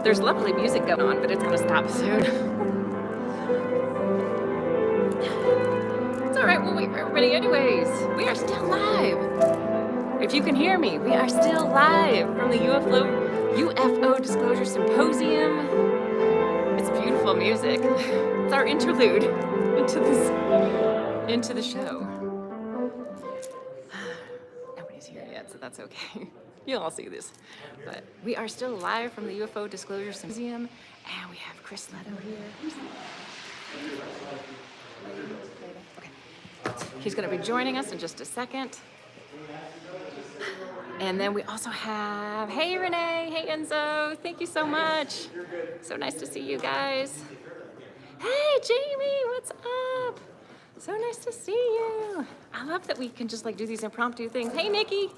There's lovely music going on, but it's going to stop soon. It's all right. We'll wait for everybody anyways. We are still live. If you can hear me, we are still live from the UFO Disclosure Symposium. It's beautiful music. It's our interlude into the show. Nobody's here yet, so that's okay. You'll all see this. But we are still live from the UFO Disclosure Symposium, and we have Chris Lehto here. Okay. He's going to be joining us in just a second. And then we also have, hey Renee, hey Enzo, thank you so much. So nice to see you guys. Hey Jamie, what's up? So nice to see you. I love that we can just like do these impromptu things. Hey Nikki,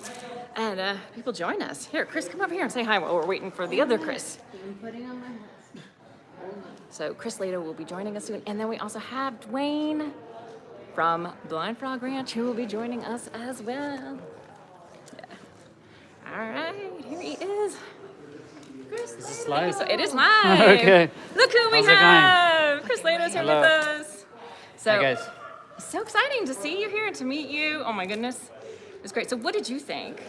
and people join us. Here, Chris, come over here and say hi while we're waiting for the other Chris. So Chris Lehto will be joining us soon. And then we also have Dwayne from Blind Frog Ranch who will be joining us as well. All right, here he is. Chris, is this live? So it is live. Okay. Look who we How's it have. going? Chris Lehto's here Hello. with us. So, Hi guys. so exciting to see you here and to meet you. Oh my goodness. It was great. So what did you think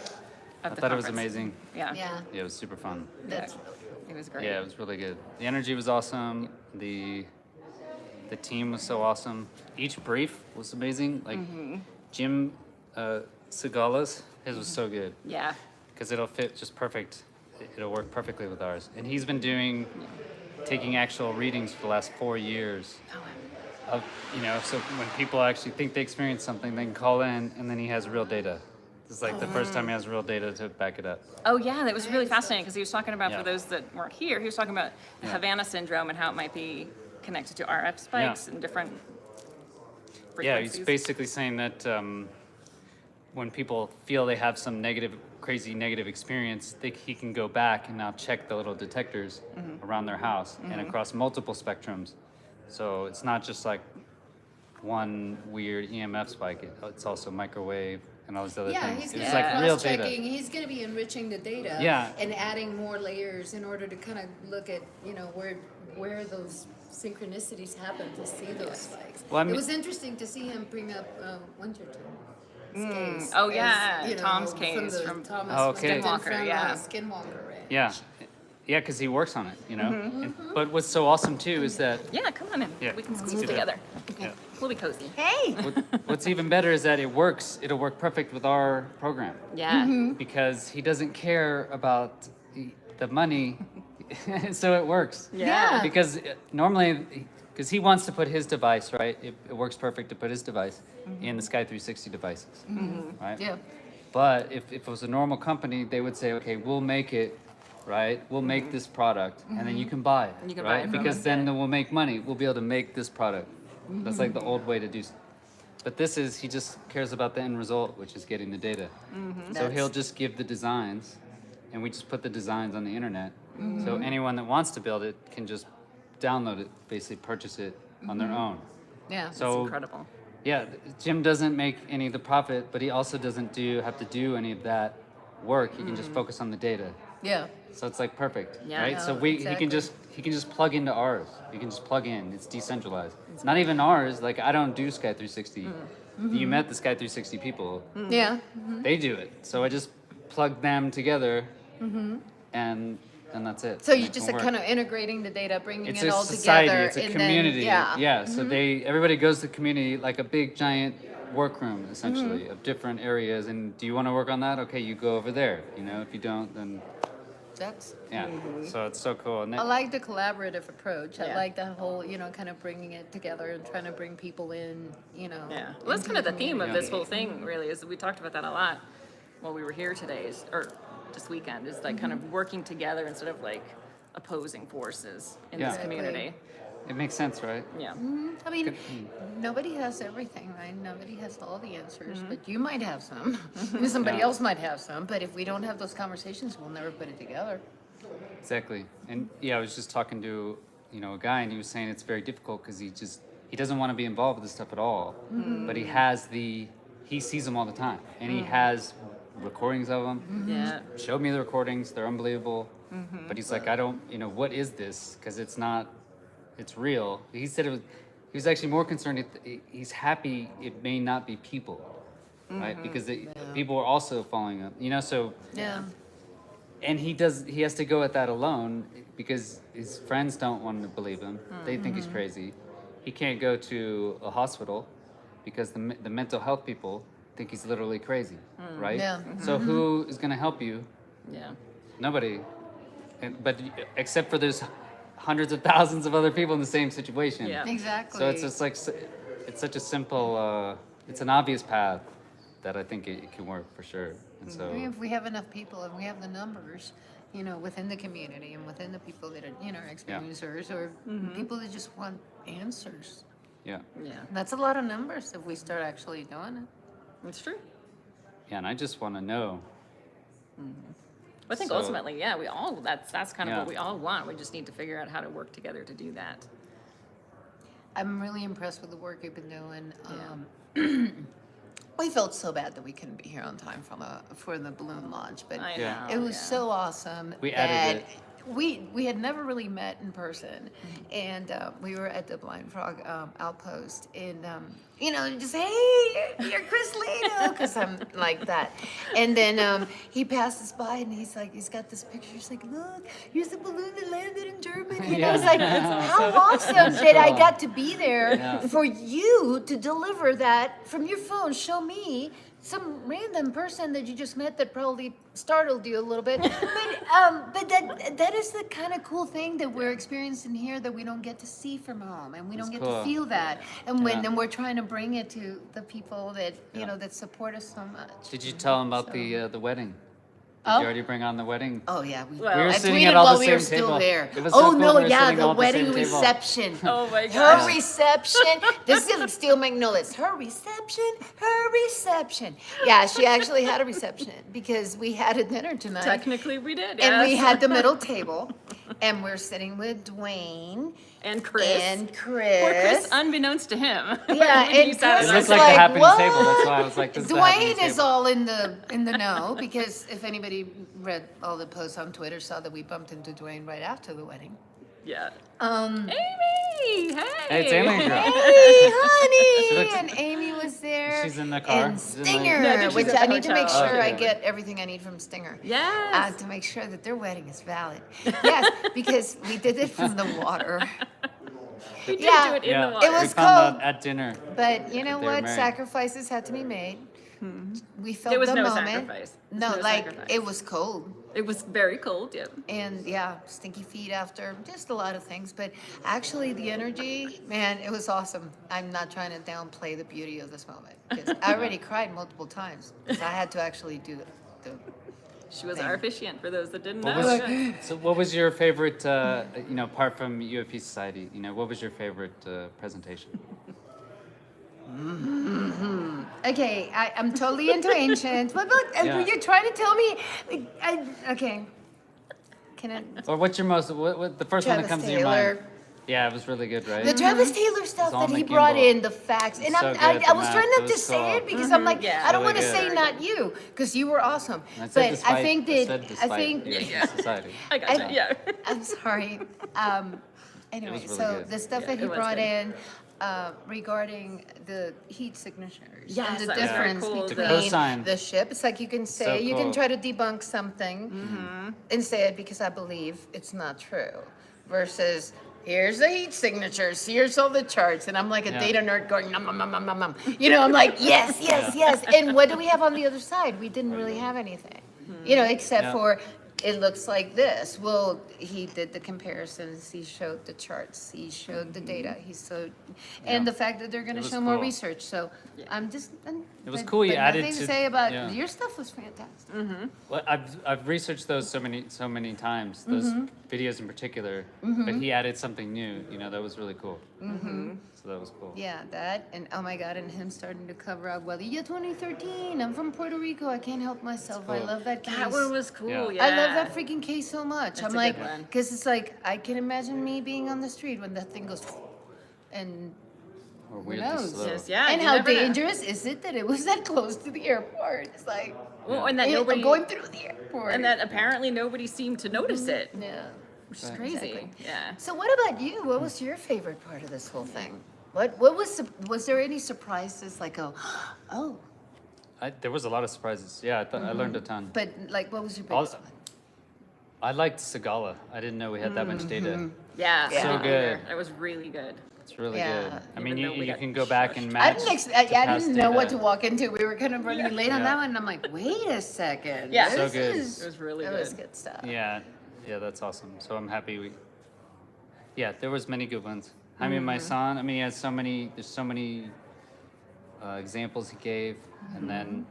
of I the thought it was conference? amazing. Yeah. Yeah, Yeah, it was super fun. that's It was great. Yeah, it was really good. The energy was awesome. The team was so awesome. Each brief was amazing. Like Jim Segala's, his was so good Yeah. because it'll fit just perfect. It'll work perfectly with ours. And he's been taking actual readings for the last 4 years. Oh, So when people actually think they experienced something, they can call in, and then he has real data. This is like the first time he has real data to back it up. oh yeah, that was really fascinating because he was talking about, Yeah. for those that weren't here, he was talking about the Yeah. Havana syndrome and how it might be connected to RF spikes and different frequencies. Yeah, he's basically saying that when people feel they have some crazy negative experience, he can go back and now check the little detectors around their house and across multiple spectrums. So it's not just like one weird EMF spike, it's also microwave and all these other yeah. things. He's It's gonna like be real cross-checking. data. He's gonna be enriching the data. Yeah. And adding more layers in order to kind of look at where those synchronicities happen to see those spikes. Well, I mean- it was interesting to see him bring up Winterton. Case Oh, as, yeah, Tom's case the from Thomas Oh, okay. Winterton Skinwalker, from, yeah. Skinwalker Ranch. Yeah, yeah, because he works on it, But what's so awesome too is that Yeah, come on in. Yeah, We can let's squeeze do that. together. Yeah. We'll be cozy. Hey. what's even better is that it works. It'll work perfect with our program. Yeah. Because he doesn't care about the money, so it works. Yeah. Because normally, because he wants to put his device, right? It works perfect to put his device in the Sky 360 devices, right? Yeah. But if it was a normal company, they would say, okay, we'll make it, right? We'll make this product, and then you can buy it, You can buy right? it from Because us, then we'll make money. We'll be able to make this product. That's like the old way to do. But this is, he just cares about the end result, which is getting the data. So he'll just give the designs, and we just put the designs on the internet. So anyone that wants to build it can just download it, basically purchase it on their own. Yeah. It's So incredible. yeah, Jim doesn't make any of the profit, but he also doesn't have to do any of that work. He can just focus on the data. Yeah. So it's like perfect, Yeah. right? No, So he exactly. can just plug into ours. He can just plug in. It's decentralized. It's not even ours. Like I don't do Sky 360. You met the Sky 360 people. Yeah. They do it. So I just plug them together, and that's it. So And you're it just can work. kind of integrating the data, bringing It's it a all society. together. It's a and community. Then, Yeah. So everybody goes to the community like a big giant workroom essentially of different areas. And do you want to work on that? Okay, you go over there. If you don't, then That's. yeah. So it's so cool. And I like the collaborative approach. I Yeah. like that whole, kind of bringing it together and trying to bring people in, Yeah. Well, that's kind of the theme of Yeah. this whole thing, really, is we talked about that a lot while we were here today, or this weekend, is like kind of working together instead of like opposing forces in Yeah. this community. it makes sense, right? Yeah. I mean, nobody has everything, right? Nobody has all the answers, but you might have some. Somebody Yeah. else might have some, but if we don't have those conversations, we'll never put it together. Exactly. And yeah, I was just talking to a guy, and he was saying it's very difficult because he doesn't want to be involved with this stuff at all. But he sees them all the time, and he has recordings of them. Yeah. Showed me the recordings. They're unbelievable. But he's like, I don't, what is this? Because it's real. He said he was actually more concerned. He's happy it may not be people, right? Because people are also following him, so. Yeah. And he has to go at that alone because his friends don't want to believe him. They think he's crazy. He can't go to a hospital because the mental health people think he's literally crazy, right? Yeah. So who is going to help you? Yeah. Nobody. But except for there's hundreds of thousands of other people in the same situation. Yeah. Exactly. So it's just like, it's such a simple, it's an obvious path that I think it can work for sure. And so, If we have enough people and we have the numbers, within the community and within the people that are, experiencers or people that just want answers. yeah. Yeah. That's a lot of numbers if we start actually doing it. It's true. Yeah, and I just want to know. I think So- ultimately, yeah, that's kind of Yeah. what we all want. We just need to figure out how to work together to do that. I'm really impressed with the work you've been doing. Yeah. We felt so bad that we couldn't be here on time for the balloon launch, but I Yeah. know. it was so awesome. We that added We had never really met in person, and we were at the Blind Frog outpost, and just hey, you're Chris Lehto, because I'm like that. And then he passes by, and he's got this picture. He's like, look, here's the balloon that landed in Germany. And I was like, how awesome that I got to be there Yeah. for you to deliver that from your phone. Show me some random person that you just met that probably startled you a little bit. But that is the kind of cool thing that we're experiencing here that we don't get to see from home, and we don't That's get cool. to feel that. And Yeah. then we're trying to bring it to the people that that support us so much. Did you tell him about So- the wedding? Did Oh? you already bring on the wedding? Oh yeah, Well, We were I sitting tweeted at all while the we same were still table. there. It was so Oh cool, no, we were yeah, sitting the all at the wedding same table. reception. Oh my Her gosh. reception. This is Steel Magnolias. Her reception. Her reception. Yeah, she actually had a reception because we had a dinner tonight. Technically, we did. And we yes. had the middle table, and we're sitting with Dwayne and Chris. and Chris. Poor Chris, unbeknownst to him. Yeah, When he and sat Chris It at was looked like the like, happening "What?" table. That's why I was like, this is the happening Dwayne is table. all in the know because if anybody read all the posts on Twitter, saw that we bumped into Dwayne right after the wedding. Yeah. Um, Amy, hey. Hey, it's Amy girl. Hey, honey! She looks- And Amy was there. She's in the car? And She's in the- Stinger, No, I think she's which at the I need to make hotel. sure I Okay. get everything I need from Stinger. Yes. To make sure that their wedding is valid. Yes, because we did it from the water. We did Yeah. do it in Yeah, the water. It was we found cold. out at dinner. But you know They were what? married. Sacrifices had to be made. We felt There was the no moment. sacrifice. There No, was no like sacrifice. it was cold. It was very cold, yeah. And yeah, stinky feet after, just a lot of things. But actually, the energy, man, it was awesome. I'm not trying to downplay the beauty of this moment because I already cried multiple times because I had to actually do it. She was our officiant, for those that didn't What know. was, so what was your favorite, apart from UFP Society, what was your favorite presentation? Okay, I'm totally into ancient. But look, Yeah. you're trying to tell me. Okay. Can I? Or what's your most, what the first one that Travis comes to your mind? Taylor. Yeah, it was really good, right? The Travis Taylor stuff all that he McGimbal. brought in, the facts, and So I good, I the was math, trying it not to was say cool. it because I'm like, Yeah. I don't Really want to good. say not you because you were awesome. I said But despite, I think I that said despite UFP Society. I gotcha, I- yeah. I'm sorry. Anyway, really so good. the stuff Yeah, that he it was brought good. in regarding the heat signatures Yes, and the that was very difference cool. between The cosine. the ship. It's like you can say, So you can cool. try to debunk something and say it because I believe it's not true versus here's the heat signatures, here's all the charts. And I'm like a Yeah. data nerd going, nom, nom, nom, nom, nom, nom. I'm like, yes, yes, yes. And what do we have on the other side? We didn't really have anything, except Yeah. for it looks like this. Well, he did the comparisons, he showed the charts, he showed the data, and the fact that they're gonna was show more cool. research, so It was cool you nothing added to to- say about, yeah. your stuff was fantastic. Well, I've researched those so many times, those videos in particular, but he added something new, that was really cool. So that was cool. Yeah, that, and oh my God, and him starting to cover Aguadilla 2013, I'm from Puerto Rico, I can't help myself, I cool. love that case. That one was cool, Yeah. yeah. I love that freaking case so much. That's I'm a like, good one. because it's like, I can imagine me being on the street when that thing goes, and Or weirdly knows? slow. Yes, yeah. and you how never know. dangerous is it that it was that close to the airport? It's like, Well, and that And nobody, going through the airport. and that apparently nobody seemed to notice it, Yeah. which is crazy. Exactly. Yeah. So what about you? What was your favorite part of this whole thing? What was there any surprises like oh, There was a lot of surprises. Yeah, I learned a ton. but like what was your All- biggest one? I liked Sagala. I didn't know we had that much data. Yeah. So I didn't good. either. It was really good. It's really Yeah. good. I mean, Even though we you got can go back and I match. didn't to I past didn't know what data. to walk into. We were kind of running late on Yeah. that one, and I'm like, wait a second. Yeah. So this good. is- It was really That was good. good stuff. Yeah, that's awesome. So I'm happy yeah, there was many good ones. I mean, my son, I mean, he has there's so many examples he gave, and then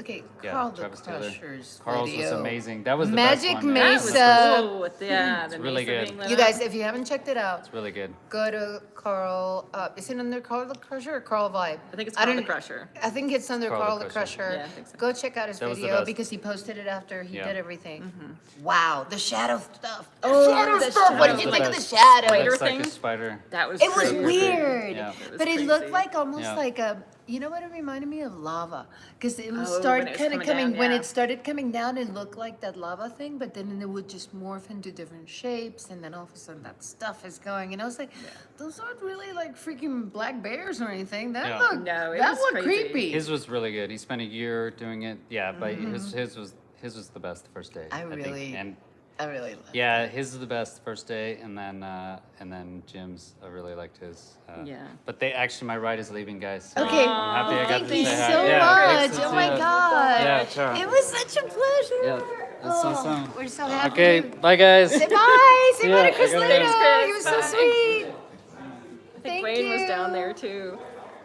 Okay, Yeah, Carl the Travis Taylor. Crusher's Carl's was video. amazing. That was the Magic best one. Mesa. That was cool with the really Mesa good. being lit You up. guys, if you haven't checked it out, It's really good. go to Carl. Is it under Carl the Crusher or Carl Vibe? I think it's Carl the don't- Crusher. I think it's under Carl the Carl the Crusher. Crusher. Yeah, I think so. Go check out his That was the video best. because he posted it after he Yeah. did everything. Mm-hmm. Wow, the shadow stuff. The Oh, shadow the stuff. What shadow. did you That think was of the the shadow? Spider Looks like thing? a spider. That was It was crazy. weird, Yeah. It was but it crazy. looked like almost Yeah. like a. You know what it reminded me of? Lava, because it would Oh, start when it was kind of coming coming. down, When yeah. it started coming down, it looked like that lava thing, but then it would just morph into different shapes, and then all of a sudden that stuff is going. And I was like, those aren't really like freaking black bears or anything. That Yeah. looked No, it that was looked crazy. creepy. His was really good. He spent a year doing it. Yeah, but his was the best the first day. I think. really- And I really loved. yeah, his is the best the first day, and then Jim's. I really liked his. Yeah. But they actually, my ride is leaving, guys. So Okay. I'm happy I got Thank to you say so hi. Yeah, much. thanks to Oh my you. God. Yeah, sure. It was such a pleasure. Yeah, that's awesome. We're so happy. Okay, bye guys. Say bye. Say Yeah, bye to Chris I gotta Lehto. go. Thanks, He was so Chris. Bye. sweet. I think Thank Dwayne was you. down there too.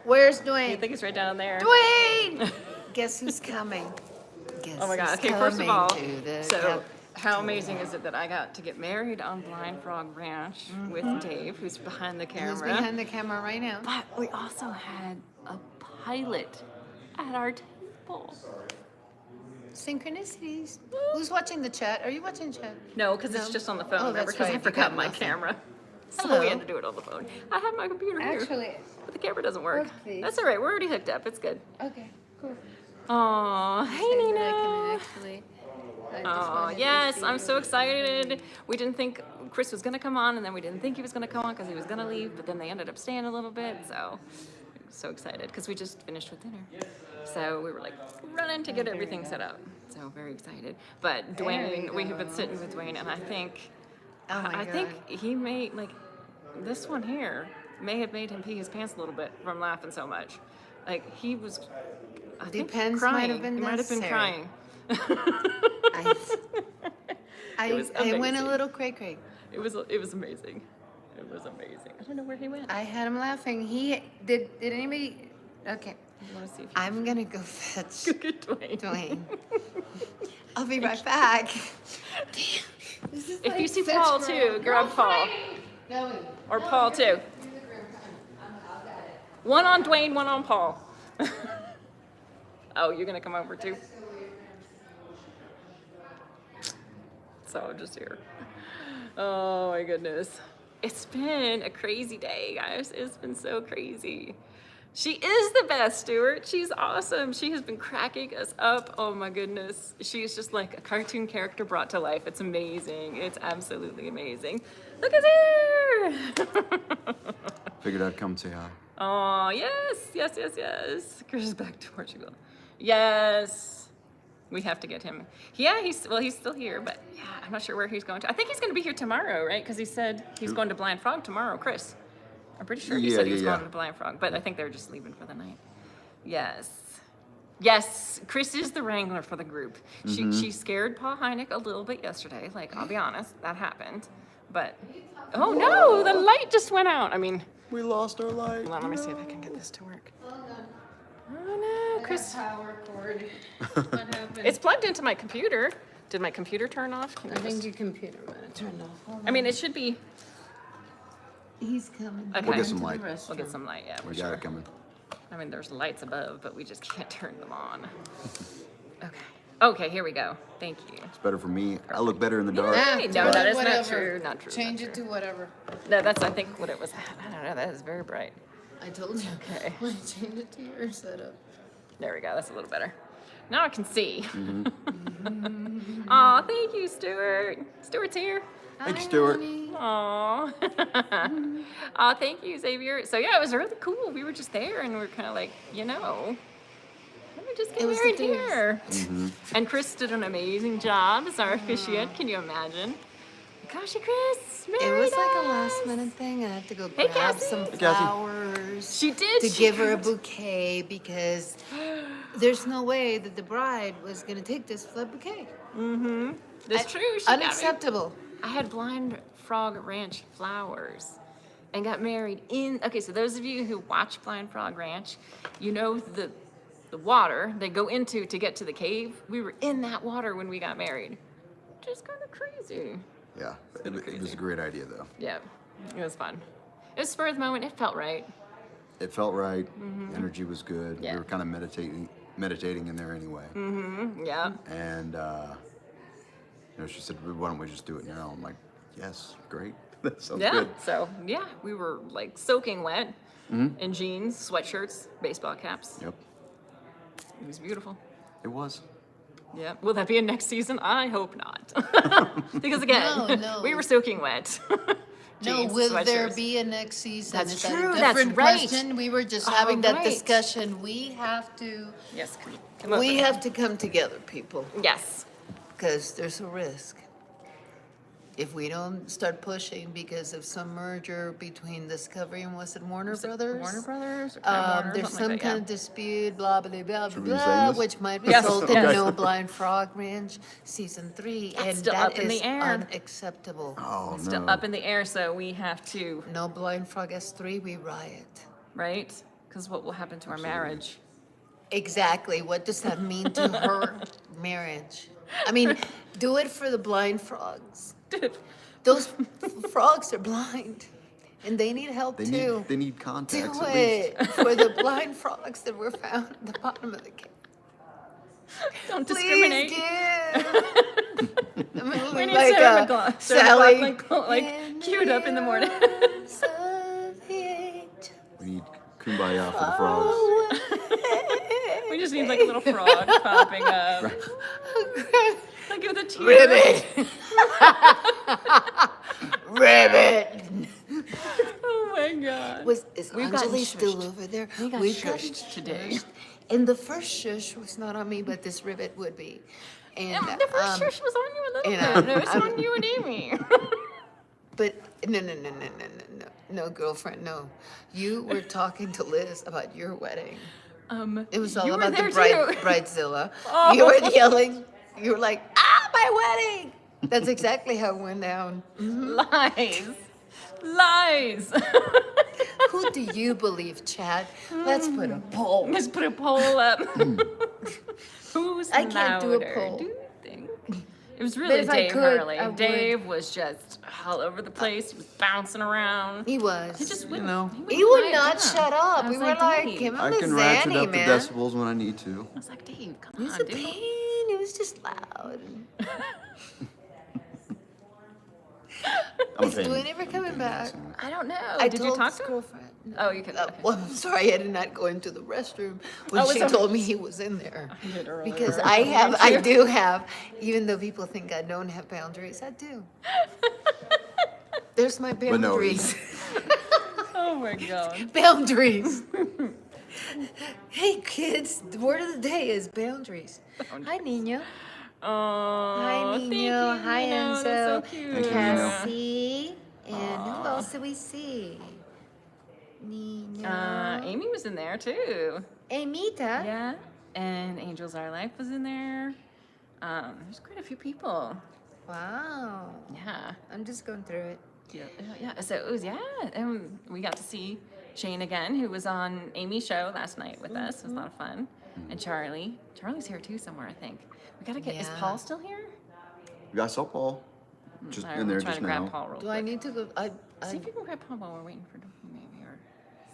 Where's I Dwayne? think he's right down there. Dwayne! Guess who's coming? Guess Oh my God. who's Okay, first of coming all, to the so how amazing is it that I got to get married on Blind Frog Ranch with Dave, who's behind the camera. Who's behind the camera right now? But we also had a pilot at our table. Synchronicities. Who's watching the chat? Are you watching chat? No, because No? it's just on the phone. Oh, remember? that's Because right, I you forgot got my nothing. camera. So Hello. we had to do it on the phone. I have my computer here. Actually, But the camera doesn't work. Work, please. That's all right. We're already hooked up. It's good. okay, cool. Aw, hey Say that I Nina. can actually. I just Oh, wanted to yes, see I'm you. so excited. We didn't think Chris was gonna come on, and then we didn't think he was gonna come on because he was gonna leave, but then they ended up staying a little bit, so excited because we just finished with dinner. So we were like running to get everything set up. So very excited. But Dwayne, we have been sitting with Dwayne, and I think, Oh my I God. think he made like this one here may have made him pee his pants a little bit from laughing so much. Like he was, I think, Depends, might crying. have been He might have been necessary. crying. I was went a amazing. little cray cray. It was amazing. It was amazing. I don't know where he went. I had him laughing. He did anybody? Okay, I want to see if I'm gonna go fetch you could Dwayne. Dwayne. I'll be right back. This is If like you see such Paul grown- too, grab Paul. No, Or Paul too. One on Dwayne, one on Paul. Oh, you're gonna come over too? So I'm just here. Oh my goodness. It's been a crazy day, guys. It's been so crazy. She is the best, Stuart. She's awesome. She has been cracking us up. Oh my goodness. She's just like a cartoon character brought to life. It's amazing. It's absolutely amazing. Look at her. Figured I'd come say hi. Oh, yes, yes, yes, yes. Chris is back to Portugal. Yes. We have to get him. Yeah, he's still here, but yeah, I'm not sure where he's going to. I think he's going to be here tomorrow, right? Because he said he's going to Blind Frog tomorrow, Chris. I'm pretty sure he Yeah, said he was yeah, going yeah. to Blind Frog, but I think they're just leaving for the night. Yes. Yes, Chris is the wrangler for the group. She scared Paul Hynek a little bit yesterday. Like, I'll be honest, that happened. But, oh no, the light just went out. I mean, We lost our light. hold on, let me see if I can get this to work. Oh no, Chris. power cord. What happened? It's plugged into my computer. Did my computer turn off? Can I you think just- your computer might have turned off. Hold I mean, it should be. He's coming. Okay. We'll get some light. We'll get some light, yeah, for We sure. got it coming. I mean, there's lights above, but we just can't turn them on. Okay. Okay, here we go. Thank you. It's better for me. I look better in the dark. Hey, no, but- that is not Whatever. true. Not true. Change not it true. to whatever. No, that's I think what it was. I don't know. That is very bright. I told you. Okay. Change it to your setup. There we go. That's a little better. Now I can see. Aw, thank you, Stuart. Stuart's here. Thank you, Stuart. Aw. Aw, thank you, Xavier. So yeah, it was really cool. We were just there and we were kind of like, let me just get It was the married dudes. here. And Chris did an amazing job as our officiant. Can you imagine? Gosh, Chris, It married was like a us. last minute thing. I had to go Hey, grab Cassie. some Hey, Cassie. flowers She did. to she give her a did. bouquet because there's no way that the bride was going to take this for a bouquet. That's true. She got me. Unacceptable. I had Blind Frog Ranch flowers and got married in. Okay, so those of you who watch Blind Frog Ranch, you know the water they go into to get to the cave. We were in that water when we got married. Just kind of crazy. Yeah, it was a great idea though. Yeah, it was fun. It was spur of the moment. It felt right. It felt right. Energy was good. Yeah. We were kind of meditating in there anyway. Yeah. And she said, "Why don't we just do it now?" I'm like, "Yes, great. That sounds Yeah. good." So yeah, we were like soaking wet in jeans, sweatshirts, baseball caps. Yep, It was beautiful. it was. Yeah. Will that be in next season? I hope not. Because again, No. we were soaking wet. No, Jeans, will there sweatshirts. be a next season? That's Is that a true, that's different right. question? We were just Oh, having that right. discussion. We have to. Yes. Come over. We have to come together, people, Yes. because there's a risk. If we don't start pushing because of some merger between Discovery and was it Warner Brothers? Warner Brothers. Or Time Warner, There's something some like that, kind of dispute, blah, blah, blah, Should we say blah, this? which might Yes, result in yes. No Blind Frog Ranch season 3. That's And still that up in the is air. unacceptable. Oh It's no. still up in the air, so we have to, No Blind Frog S3, we riot. right? Because what will happen to our marriage? Exactly. What does that mean to her marriage? I mean, do it for the blind frogs. Those frogs are blind, and they need help They too. need Do contacts at least. it for the blind frogs that were found at the bottom of the cave. Don't Please discriminate. give. I'm gonna We look need like Sarah a McLachlan, Sally. like queued up in the morning. We need kumbaya for the Oh, frogs. We just need like a little frog popping up. Like with a tear. Ribbit. Ribbit. Oh my god. Is We've gotten Anjali still shushed. over there? We got We've gotten shushed today. shushed. And the first shush was not on me, but this ribbit would be. And The first shush was on you a little and, bit. It was I'm- on you and Amy. but no, girlfriend, no. You were talking to Liz about your wedding. It was all you were about the there bride, too. bridezilla. Oh. You were yelling. You were like, my wedding. That's exactly how it went down. Lies. Lies. Who do you believe, Chad? Let's put a poll. Let's put a poll up. Who's I can't do a louder, poll. do you think? It was really if I Dave could, Hurley. I would. Dave was just all over the place. He was bouncing around. He was. He just You wouldn't. know. He would quiet not down. shut up. I We was were like, Dave. give him I the can ratchet Zanny, up the man. decibels when I need to. I was like, Dave, come It was on, a dude. pain. It was just loud. I'm Is Dwayne ever coming back? I don't know. I Did you told talk his to him? girlfriend. No. Oh, you can. Well, I'm sorry, I did not go into the restroom when Oh, she it's told me he was in there. did earlier. Because I do have, even though people think I don't have boundaries, I do. There's my But no, boundaries. Oh my god. Boundaries. Hey kids, the word of the day is boundaries. Hi Nino. Oh, Hi thank Nino. you, Hi Nino. Enzo. That's so cute. Thank you, Nino. Cassie. And who else do we see? Nino. Amy was in there too. Amita. Yeah. And Angels Our Life was in there. There's quite a few people. Wow. Yeah. I'm just going through it. Yeah. So it was, and we got to see Shane again, who was on Amy's show last night with us. It was a lot of fun. And Charlie. Charlie's here too somewhere, I think. We gotta get, is Yeah. Paul still here? I saw Paul just All right, in there we'll try just to grab now. Paul real Do quick. I need to go? See if you can grab Paul while we're waiting for Duffy, maybe, or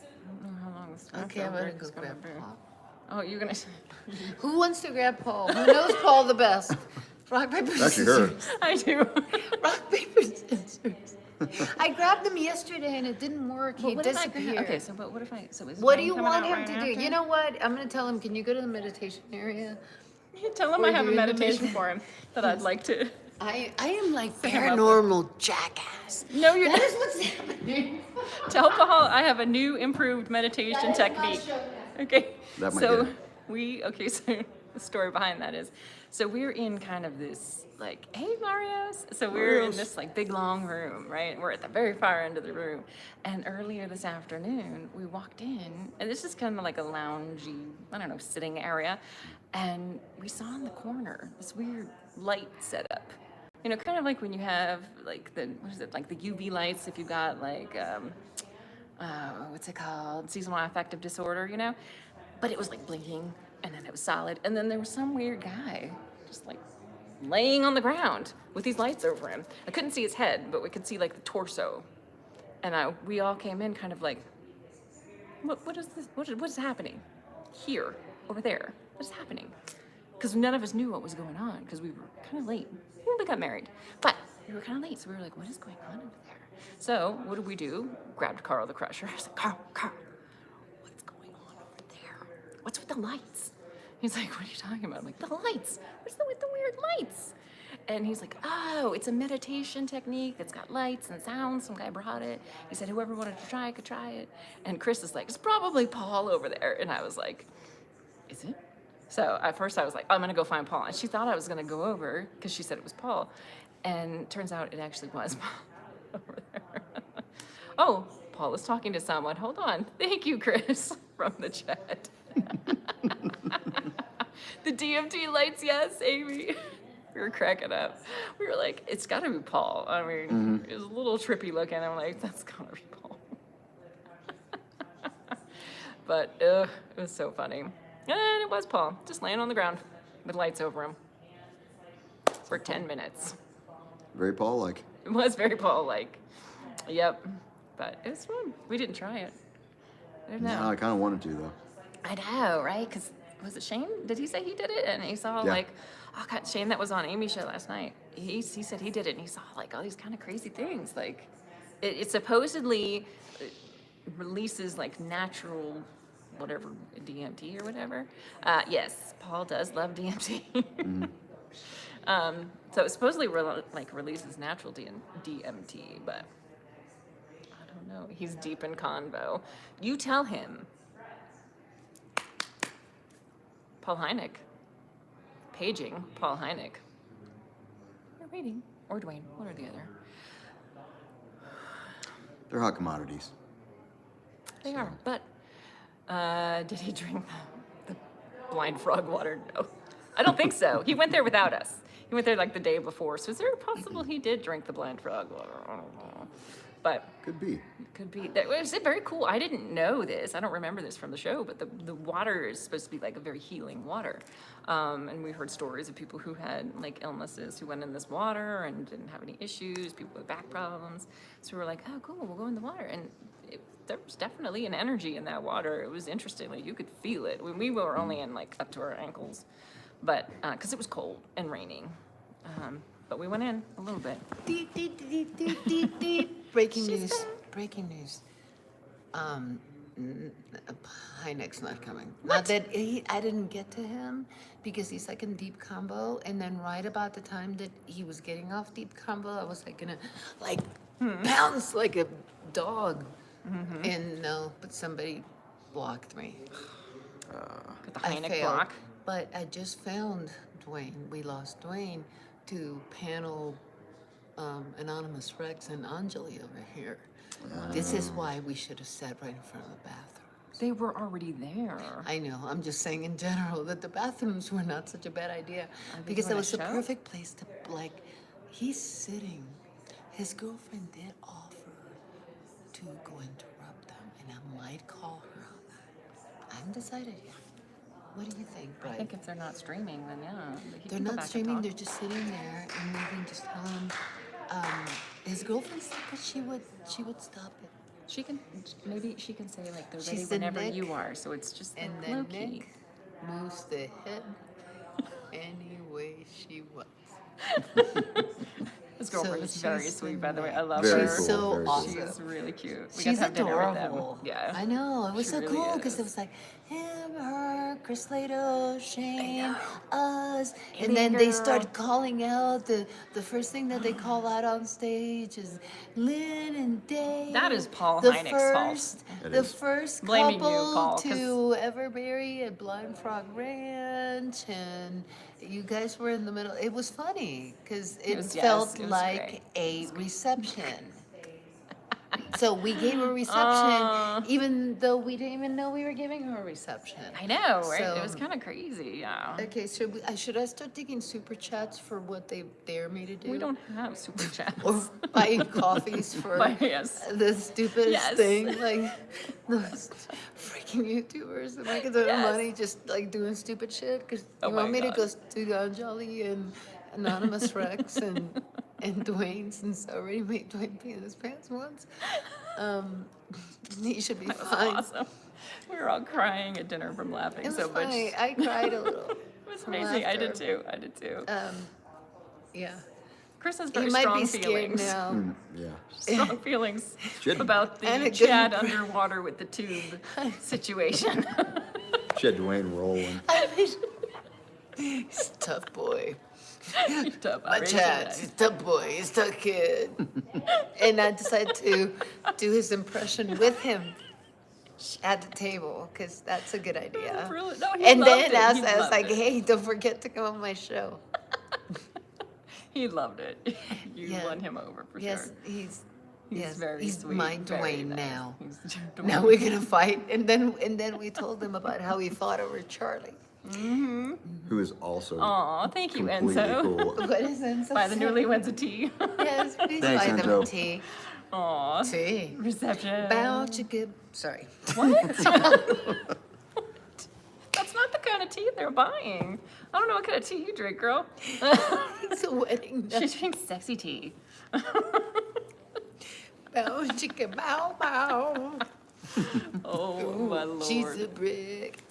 I don't know how long this Okay, I'm break gonna go is gonna grab be. Paul. Oh, you're gonna. Who wants to grab Paul? Who knows Paul the best? Rock, paper, Actually, her. scissors. I do. Rock, paper, scissors. I grabbed him yesterday and it didn't work. He What if I disappeared. grab- okay, so but what if I? So is What do Wayne you coming want out him right to do? after? You know what? I'm going to tell him, can you go to the meditation area? Tell him We're I have a doing the meditation med- for him that I'd like to. I am like him up paranormal jackass. No, you're That not. is what's happening. Tell Paul I have a new improved meditation technique. Okay. That might So get him. okay, so the story behind that is, so we're in kind of this like, hey Marios. So we're in this like big long room, right? We're at the very far end of the room. And earlier this afternoon, we walked in, and this is kind of like a loungy, I don't know, sitting area. And we saw in the corner this weird light setup. You know, kind of like when you have like what is it, like the UV lights if you got like, what's it called? Seasonal affective disorder, you know? But it was like blinking, and then it was solid. And then there was some weird guy just like laying on the ground with these lights over him. I couldn't see his head, but we could see like the torso. And we all came in kind of like, what is this? What is happening here, over there? What is happening? Because none of us knew what was going on because we were kind of late. We got married, but we were kind of late, so we were like, what is going on over there? So what did we do? Grabbed Carl the Crusher. I was like, Carl, what's going on over there? What's with the lights? He's like, what are you talking about? I'm like, the lights. What's with the weird lights? And he's like, oh, it's a meditation technique that's got lights and sounds. Some guy brought it. He said whoever wanted to try it could try it. And Chris is like, it's probably Paul over there. And I was like, is it? So at first I was like, I'm gonna go find Paul. And she thought I was gonna go over because she said it was Paul. And turns out it actually was Paul over there. Oh, Paul is talking to someone. Hold on. Thank you, Chris, from the chat. The DMT lights, yes, Amy. We were cracking up. We were like, it's gotta be Paul. I mean, it was a little trippy looking. I'm like, that's gotta be Paul. But it was so funny. And it was Paul, just laying on the ground with lights over him for 10 minutes. Very Paul-like. It was very Paul-like. Yep. But it was fun. We didn't try it. I don't know. No, I kind of wanted to, though. I know, right? Because was it Shane? Did he say he did it? And he saw Yeah. like, oh God, Shane that was on Amy's show last night. He said he did it, and he saw like all these kind of crazy things. Like, it supposedly releases like natural, whatever, DMT or whatever. Yes, Paul does love DMT. So it supposedly releases natural DMT, but I don't know. He's deep in convo. You tell him. Paul Hynek. Paging Paul Hynek. Or waiting. Or Dwayne. One or the other. They're hot commodities. They are. But did he drink the blind frog water? No. I don't think so. He went there without us. He went there like the day before. So is there possible he did drink the blind frog water? I don't know. But Could be. could be. That was very cool. I didn't know this. I don't remember this from the show, but the water is supposed to be like a very healing water. And we heard stories of people who had like illnesses who went in this water and didn't have any issues, people with back problems. So we were like, oh, cool, we'll go in the water. And there was definitely an energy in that water. It was interesting. Like you could feel it. When we were only in like up to our ankles, but because it was cold and raining. But we went in a little bit. Deep, deep, deep, deep, deep, deep. Breaking news. Breaking news. Hynek's not coming. Not that I didn't get to him because he's like in deep combo, and then right about the time that he was getting off deep combo, I was like gonna like pounce like a dog, and no, but somebody blocked me. Got the I Hynek failed, block. but I just found Dwayne. We lost Dwayne to panel Anonymous Rex and Anjali over here. This is why we should have sat right in front of the bathroom. They were already there. I know. I'm just saying in general that the bathrooms were not such a bad idea they because it doing a was the show? perfect place to like. He's sitting. His girlfriend did offer to go interrupt them, and I might call her on that. I haven't decided yet. What do you think, I Brian? think if they're not streaming, then yeah. he They're can go not back and streaming. talk. They're just sitting there, and we can just tell him. His girlfriend said that she would stop it. She can, maybe she can say like they're ready She's the whenever Nick, you are. So it's just And like then low key. Nick moves the head any way she wants. His girlfriend So is very she's sweet, the by the way. I Nick. love Very her. She's cool, so very cool. awesome. She's really cute. We got She's to have dinner with them. adorable. Yeah. I know. It was She so really cool because is. it was like him, her, Stinger, Chris Lehto, Shane, us. Amy And then they girl. started calling out. The first thing that they call out on stage is Lynn and Dave. That is Paul the Hynek's fault. first, It The is. first Blaming you, couple Paul, 'cause- to ever marry at Blind Frog Ranch. And you guys were in the middle. It was funny because it was- yes, felt it was like great. a reception. So we gave her a reception, even though we didn't even know we were giving her a reception. I know, right? It was So- kind of crazy, yeah. Okay, so should I start taking super chats for what they dare me to do? We don't have super chats. Or buying coffees for Yes. the stupidest Yes. thing, like those freaking YouTubers that make a ton of Yes. money just like doing stupid shit. Because Oh you want my me God. to go to Anjali and Anonymous Rex and Dwayne, since I already made Dwayne pee in his pants once. He should be That was fine. awesome. We were all crying at dinner from laughing It was so much. funny. I cried a little. It was from amazing. I did laughter. too. I did too. Yeah. Chris has He very might strong be scared feelings. now. Yeah. Strong feelings Should- about And a the good Chad impression. underwater with the tube situation. She had Dwayne rolling. He's a tough boy. Tough, My raising Chad, it. he's a tough boy, he's a tough kid. And I decided to do his impression with him at the table, because that's a good idea. Really? No, he And loved then it. I He was loved like, it. hey, don't forget to come on my show. He loved it. You Yeah. won him over for Yes, sure. he's He's yes, very he's sweet. my very Dwayne nice. now. He's Now Dwayne. we're gonna fight, and then we told him about how he fought over Charlie. Who is also Aw, thank you, completely Enzo. cool. What is it? By the newlyweds of tea. Yes, please Thanks, buy them Enzo. tea. Aw. Tea. Reception. Bow chicka. Sorry. What? That's not the kind of tea they're buying. I don't know what kind of tea you drink, girl. It's a wedding. She drinks sexy tea. Bow chicka bow bow. Oh my lord. She's a brick.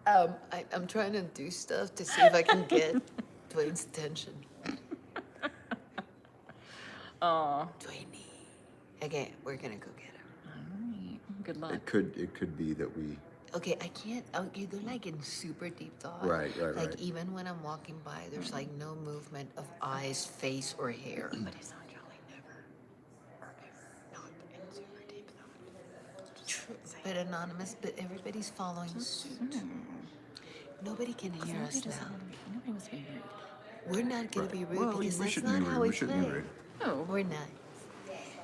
I'm trying to do stuff to see if I can get Dwayne's attention. Aw. Dwayne. Okay, we're gonna go get her. Alright. Good luck. It could be that we. Okay, I can't. Okay, they're like in super deep thought. Right, Like right. even when I'm walking by, there's like no movement of eyes, face, or hair. But it's not Jolly never or ever not in super deep thought. True, but anonymous. But everybody's following suit. Nobody can hear us now. Nobody wants to be rude. We're not gonna be rude Well, because we that's shouldn't not be how rude. we We shouldn't be play. rude. No. We're not.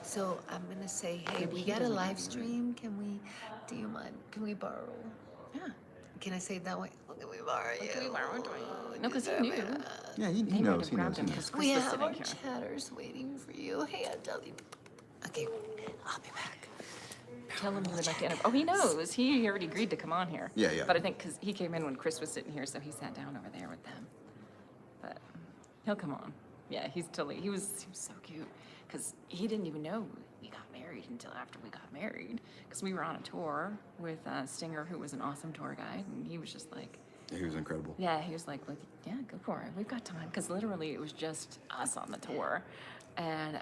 So I'm gonna say, hey, we got a live stream. Can we? Do you mind? Can we borrow? Yeah. Can I say it that way? Oh, can we borrow you? Can we borrow Dwayne? No, 'cause he knew. Yeah, he He might knows. have He knows. grabbed He him knows. because We Chris was have sitting our here. chatters waiting for you. Hey, Adele. Okay, I'll be back. Tell him you would like to interview. Oh, he knows. He already agreed to come on here. Yeah, yeah. But I think because he came in when Chris was sitting here, so he sat down over there with them. But he'll come on. Yeah, he's totally. He was so cute because he didn't even know we got married until after we got married because we were on a tour with Stinger, who was an awesome tour guide, and he was just like. He was incredible. Yeah, he was like, yeah, go for it. We've got time. Because literally it was just us on the tour. And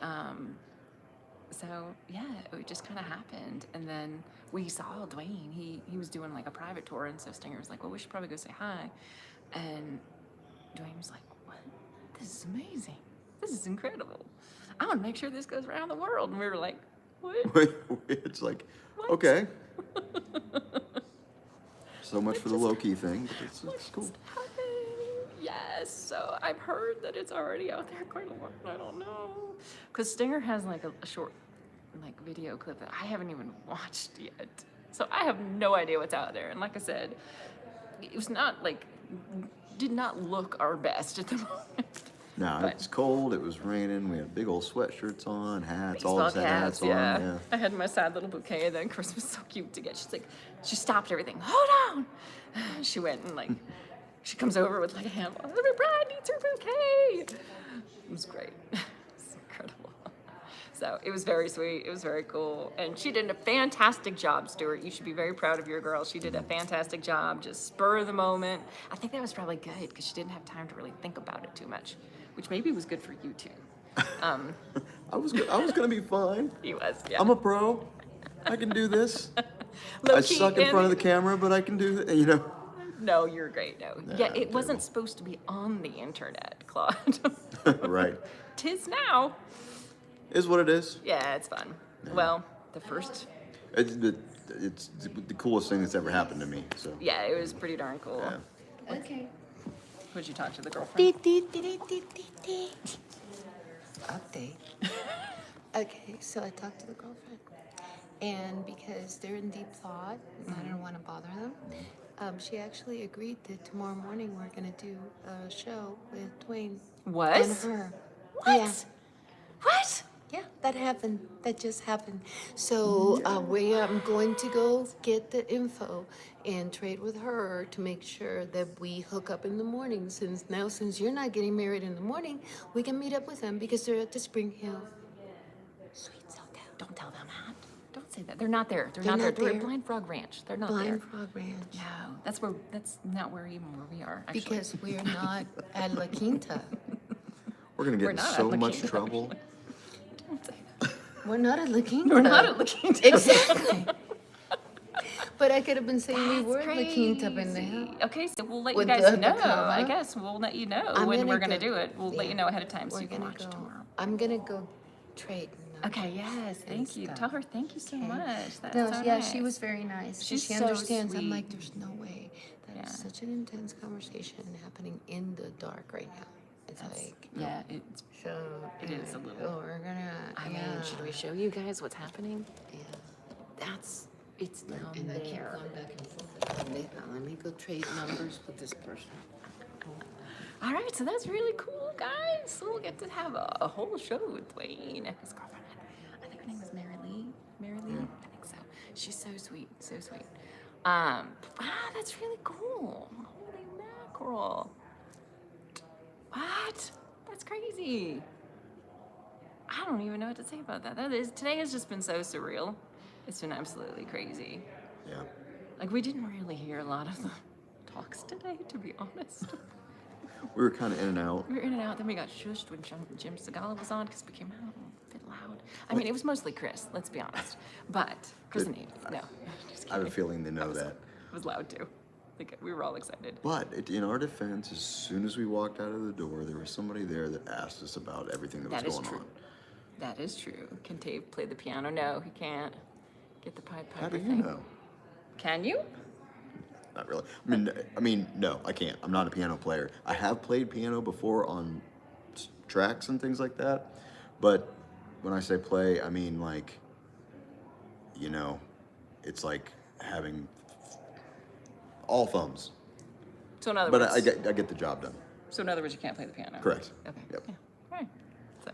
so, yeah, it just kind of happened. And then we saw Dwayne. He was doing like a private tour. And so Stinger was like, well, we should probably go say hi. And Dwayne was like, what? This is amazing. This is incredible. I want to make sure this goes around the world. And we were like, what? It's like, What? okay. So much for the low key thing, but it's cool. Happening? Yes. So I've heard that it's already out there quite a lot. I don't know. Because Stinger has like a short like video clip that I haven't even watched yet. So I have no idea what's out there. And like I said, it was not like, did not look our best at the moment. No, But- it's cold. It was raining. We had big old sweatshirts on, hats. All Baseball of us had hats on. Yeah. I had my sad little bouquet, and then Chris was so cute to get. She's like, she stopped everything. Hold on. She went and like, she comes over with like a handful. Every bride needs her bouquet. It was great. It's incredible. So it was very sweet. It was very cool, and she did a fantastic job, Stuart. You should be very proud of your girl. She did a fantastic job. Just spur of the moment. I think that was probably good because she didn't have time to really think about it too much, which maybe was good for you too. I was gonna be fine. He was. Yeah. I'm a pro. I can do this. Low I key, suck in front of the Andy. camera, but I can do it, you know. No, you're great. No. Nah, Yeah, I'm it wasn't terrible. supposed to be on the internet, Claude. Right. Tis now. Is what it is. Yeah, it's fun. Well, the first, It's the coolest thing that's ever happened to me. So yeah, it was pretty darn cool. yeah. Okay. Would you talk to the girlfriend? Update. Okay, so I talked to the girlfriend, and because they're in deep thought, and I don't want to bother them, she actually agreed that tomorrow morning we're gonna do a show with Dwayne What? and her. What? Yeah. What? Yeah, that happened. That just happened. So I'm going to go get the info and trade with her to make sure that we hook up in the morning. Since you're not getting married in the morning, we can meet up with them because they're at the Spring Hill Sweet Hotel. Don't tell them that. Don't say that. They're not there. They're They're not there. not They're at there. Blind Frog Ranch. They're not Blind there. Frog Ranch. No, that's not where we are. Actually. Because we're not at La Quinta. We're gonna get We're in not so at much Looking trouble. Don't say that. We're not at La Quinta. We're not at looking. Exactly. But I could have been saying we That's were at La Quinta in the crazy. house. Okay, so we'll let you With guys the know. comma. I guess we'll let you know I'm when gonna we're gonna go- do it. We'll let yeah. you know ahead of time so We're you can gonna watch go. tomorrow. I'm gonna go trade. Okay. Yes. Thank you. stuff. Tell her thank you so Okay. much. That's No, so yeah, nice. she was very nice. She's she so understands. I'm like, sweet. there's no way. That is Yeah. such an intense conversation happening in the dark right now. It's like, Yeah. It's. so It is a little- Oh, we're gonna. I mean, yeah. should we show you guys what's happening? Yeah. It's down And I keep there. going back and forth. Let me go trade numbers with this person. All right, so that's really cool, guys. So we'll get to have a whole show with Dwayne and his girlfriend. I think her name was Mary Lee. Mary Lee? I think so. She's so sweet, so sweet. That's really cool. Holy mackerel. What? That's crazy. I don't even know what to say about that. Today has just been so surreal. It's been absolutely crazy. Yeah. Like, we didn't really hear a lot of the talks today, to be honest. We were kind of in and out. We were in and out. Then we got shushed when Jim Segala was on because we came out a bit loud. I mean, it was mostly Chris, let's be honest. But Chris and Amy, no. Just I have a kidding. feeling they know that. It was loud too. Like, we were all excited. But in our defense, as soon as we walked out of the door, there was somebody there that asked us about everything that was That is going true. on. That is true. Can Dave play the piano? No, he can't. Get the Pied Piper How do you thing. know? Can you? Not really. I mean, no, I can't. I'm not a piano player. I have played piano before on tracks and things like that. But when I say play, I mean like, you know, it's like having all thumbs. So in other But words, I get the job done. so in other words, you can't play the piano. Correct. Okay. Yep. Yeah. All right. So,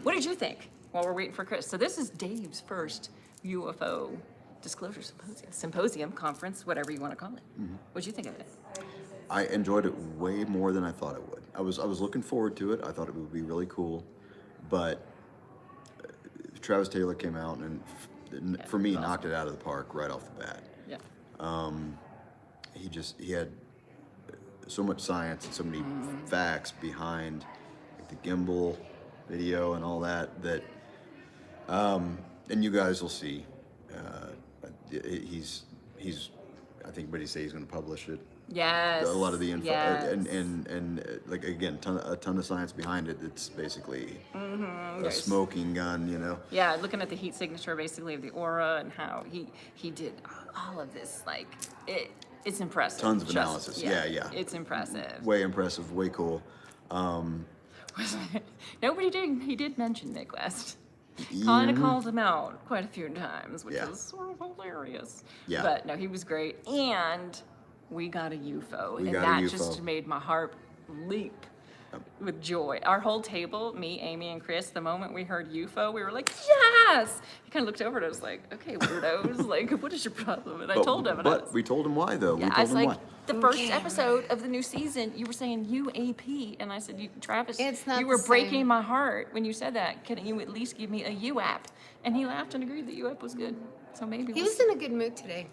what did you think while we're waiting for Chris? So this is Dave's first UFO disclosure symposium conference, whatever you want to call it. Mm-hmm. What'd you think of it? I enjoyed it way more than I thought I would. I was looking forward to it. I thought it would be really cool, but Travis Taylor came out and for me awesome. knocked it out of the park right off the bat. Yeah. He had so much science and so many facts behind the gimbal video and all that and you guys will see. He's I think what he say he's going to publish it. Yes. A lot of the info Yes. and like again a ton of science behind it. It's basically a There's- smoking gun, you know. Yeah, looking at the heat signature basically of the aura and how he did all of this, like it's impressive. Tons of analysis. Yeah. It's impressive. Way impressive, way cool. Nobody did. He did mention Nick West. Kind of called him out quite a few times, which Yeah. was sort of hilarious. Yeah. But no, he was great, and we got a UFO, and got a that UFO. just made my heart leap with joy. Our whole table, me, Amy, and Chris, the moment we heard UFO, we were like, yes! He kind of looked over at us like, okay, weirdos, like, what is your problem? And I told him. And I But was, we told him why though. yeah, We I told was him like, why. the first episode of the new season, you were saying UAP, and I said, Travis, It's not you were the breaking same. my heart when you said that. Can you at least give me a UAP? And he laughed and agreed that UAP was good. So maybe He we'll was in a good mood today.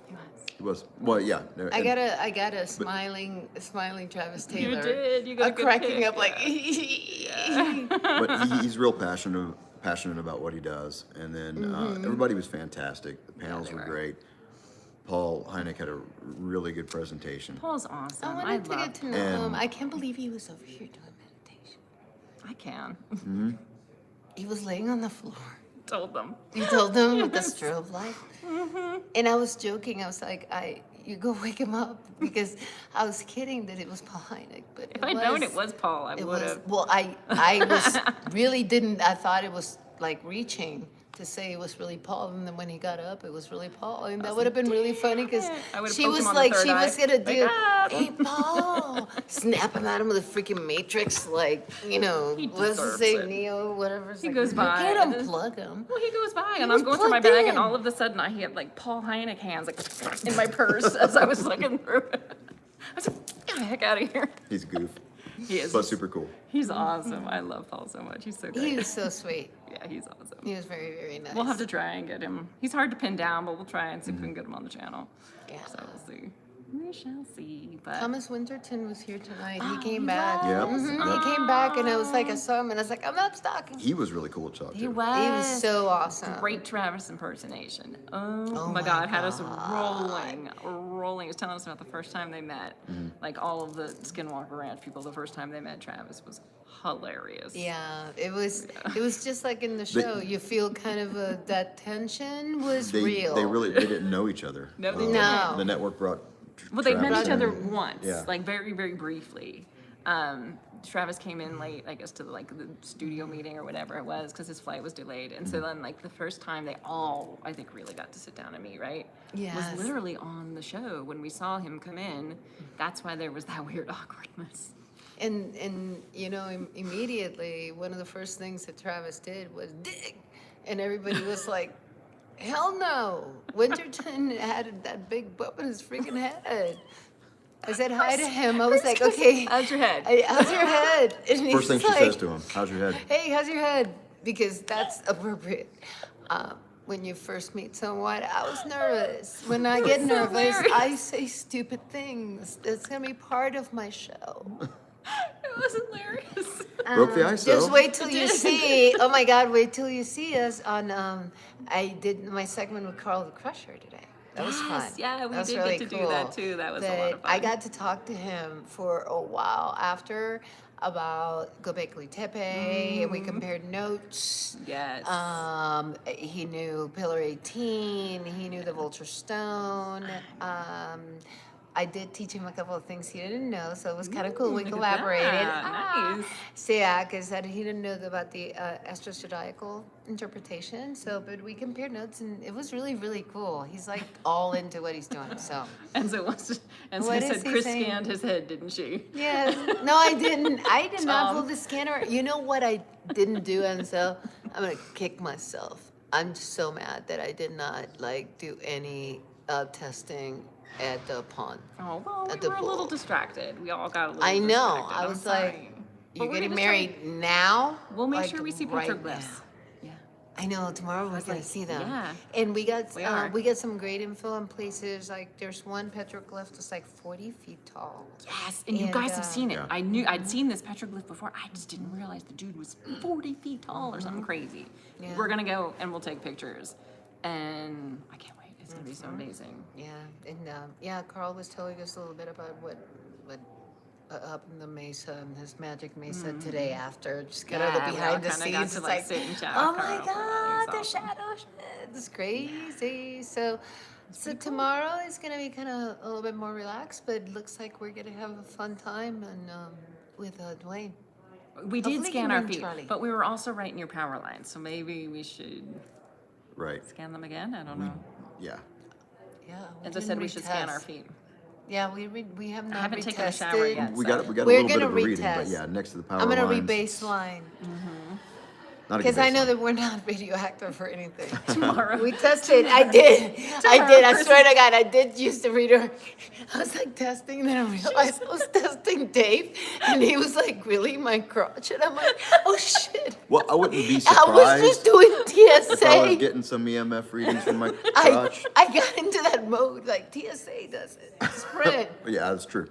It was well, yeah. no, I and- got a smiling Travis Taylor. did, you got a good cracking pick, up like. but he's real passionate about what he does, and then everybody was fantastic. The panels they were were. great. Paul Hynek had a really good presentation. Paul's awesome. I I wanted to love. get to know him. I can't believe he was over here doing meditation. I can. He was laying on the floor. Told them. You told him with the strobe light? And I was joking. I was like, you go wake him up, because I was kidding that it was Paul Hynek, but If I'd known it was Paul, I would have. Well, I was really didn't. I thought it was like reaching to say it was really Paul, and then when he got up, it was really Paul, and that would have been really funny, because I would've she poked was him on the like, third she was eye. gonna do, Wake up. hey Paul, snap him at him with a freaking Matrix, like, you know, He what's deserves the say, it. Neo, whatever. It's He like, goes you by can't and then- unplug him. Well, he goes by, and was I'm going through my plugged bag, in. and all of a sudden, I had like Paul Hynek hands like in my purse as I was looking through it. I was like, get the heck out of here. He's a goof, He is. but super cool. He's awesome. I love Paul so much. He's so great. He was so sweet. Yeah, he's awesome. He was very, very nice. We'll have to try and get him. He's hard to pin down, but we'll try and see if we can get him on the channel. Yeah. So we'll see. We shall see. But Thomas Winterton was here tonight. He Oh, came he back. was? Mhm. He came back, and I was like, I saw him, and I was like, I'm not stalking. He was really cool to talk to. he was. He was so awesome. Great Travis impersonation. Oh, my my God, had us rolling. He was telling us about the first time they met. Like all of the Skinwalker Ranch people, the first time they met Travis was hilarious. Yeah, it was. It was just like in the show. You feel kind of that tension was They real. they didn't know each other. No, they No. The network brought. Well, they met Travis each other in. once, Yeah. like very, very briefly. Travis came in late, I guess, to the studio meeting or whatever it was, because his flight was delayed. And so then, like, the first time they all, I think, really got to sit down and meet, right? Yes. Was literally on the show when we saw him come in. That's why there was that weird awkwardness. And you know, immediately one of the first things that Travis did was dig, and everybody was like, "Hell no!" Winterton had that big bump in his freaking head. I said hi to him. I was like, "Okay, How's your head? how's your head?" And he's First thing she like, says to him, "How's your head?" "Hey, how's your head?" Because that's appropriate. When you first meet someone, I was nervous. When I get nervous, I say stupid things. That's gonna be part of my show. It was hilarious. Broke the ice Just though. wait till you see. Oh my God! Wait till you see us on. I did my segment with Carl the Crusher today. That was fun. Yes, yeah, we That was did really get to cool. do that too. That was a lot of fun. I got to talk to him for a while after about Göbekli Tepe, and we compared notes. Yes. He knew Pillar 18. He knew the Vulture Stone. I did teach him a couple of things he didn't know, so it was kind of cool. We look at collaborated. that. Nice. So yeah, because he didn't know about the astrozodiacal interpretation. So, but we compared notes, and it was really, really cool. He's like all into what he's doing. So And so What said is he Chris saying? scanned his head, didn't she? yeah, no, I didn't. I did not Tom. pull the scanner. You know what I didn't do, and so I'm gonna kick myself. I'm so mad that I did not like do any testing at the pond. Oh, well, At we the were a little pool. distracted. We all got a little I know. distracted. I I'm was sorry. like, But "You're we're getting gonna try- married now?" We'll make Like, sure we see right petroglyphs. now. Yeah. I know. Tomorrow we're gonna like, see them. yeah. And we got We are. we got some great info on places. Like there's one petroglyph that's like 40 feet tall. Yes, and you And, guys have seen it. Yeah. I knew I'd seen this petroglyph before. I just didn't realize the dude was 40 feet tall or something crazy. Yeah. We're gonna go and we'll take pictures, and I can't wait. It's gonna be so amazing. Yeah, and yeah, Carl was telling us a little bit about what up in the mesa and his magic mesa today after just kind of Yeah, the we behind all the kinda scenes. got It's to, like, sit and chat oh with my Carl for a while. God, It the was awesome. shadow shit. It's crazy. So tomorrow is gonna be kind of a little bit more relaxed, but it looks like we're gonna have a fun time and with Dwayne. We did Hopefully scan you our and feet, Charlie. but we were also right near power lines, so maybe we should Right. scan them again. I don't know. Yeah. Yeah, we As I didn't said, we should scan our retest. feet. Yeah, we have not I haven't retested. taken a shower yet. We so- got a We're little bit gonna of a reading, but retest. yeah, next to the power I'm gonna lines. re-baseline. Not a Because good I know baseline. that we're not radioactive or anything. Tomorrow. We tested. I did. I swear to God, I did use the reader. I was like testing, and then I realized I was testing Dave, and he was like, "Really, my crotch?" And I'm like, "Oh shit!" Well, I wouldn't be I was just surprised doing if I was TSA. getting some EMF readings from my crotch. I got into that mode like TSA does it. Sprint. Yeah, that's true.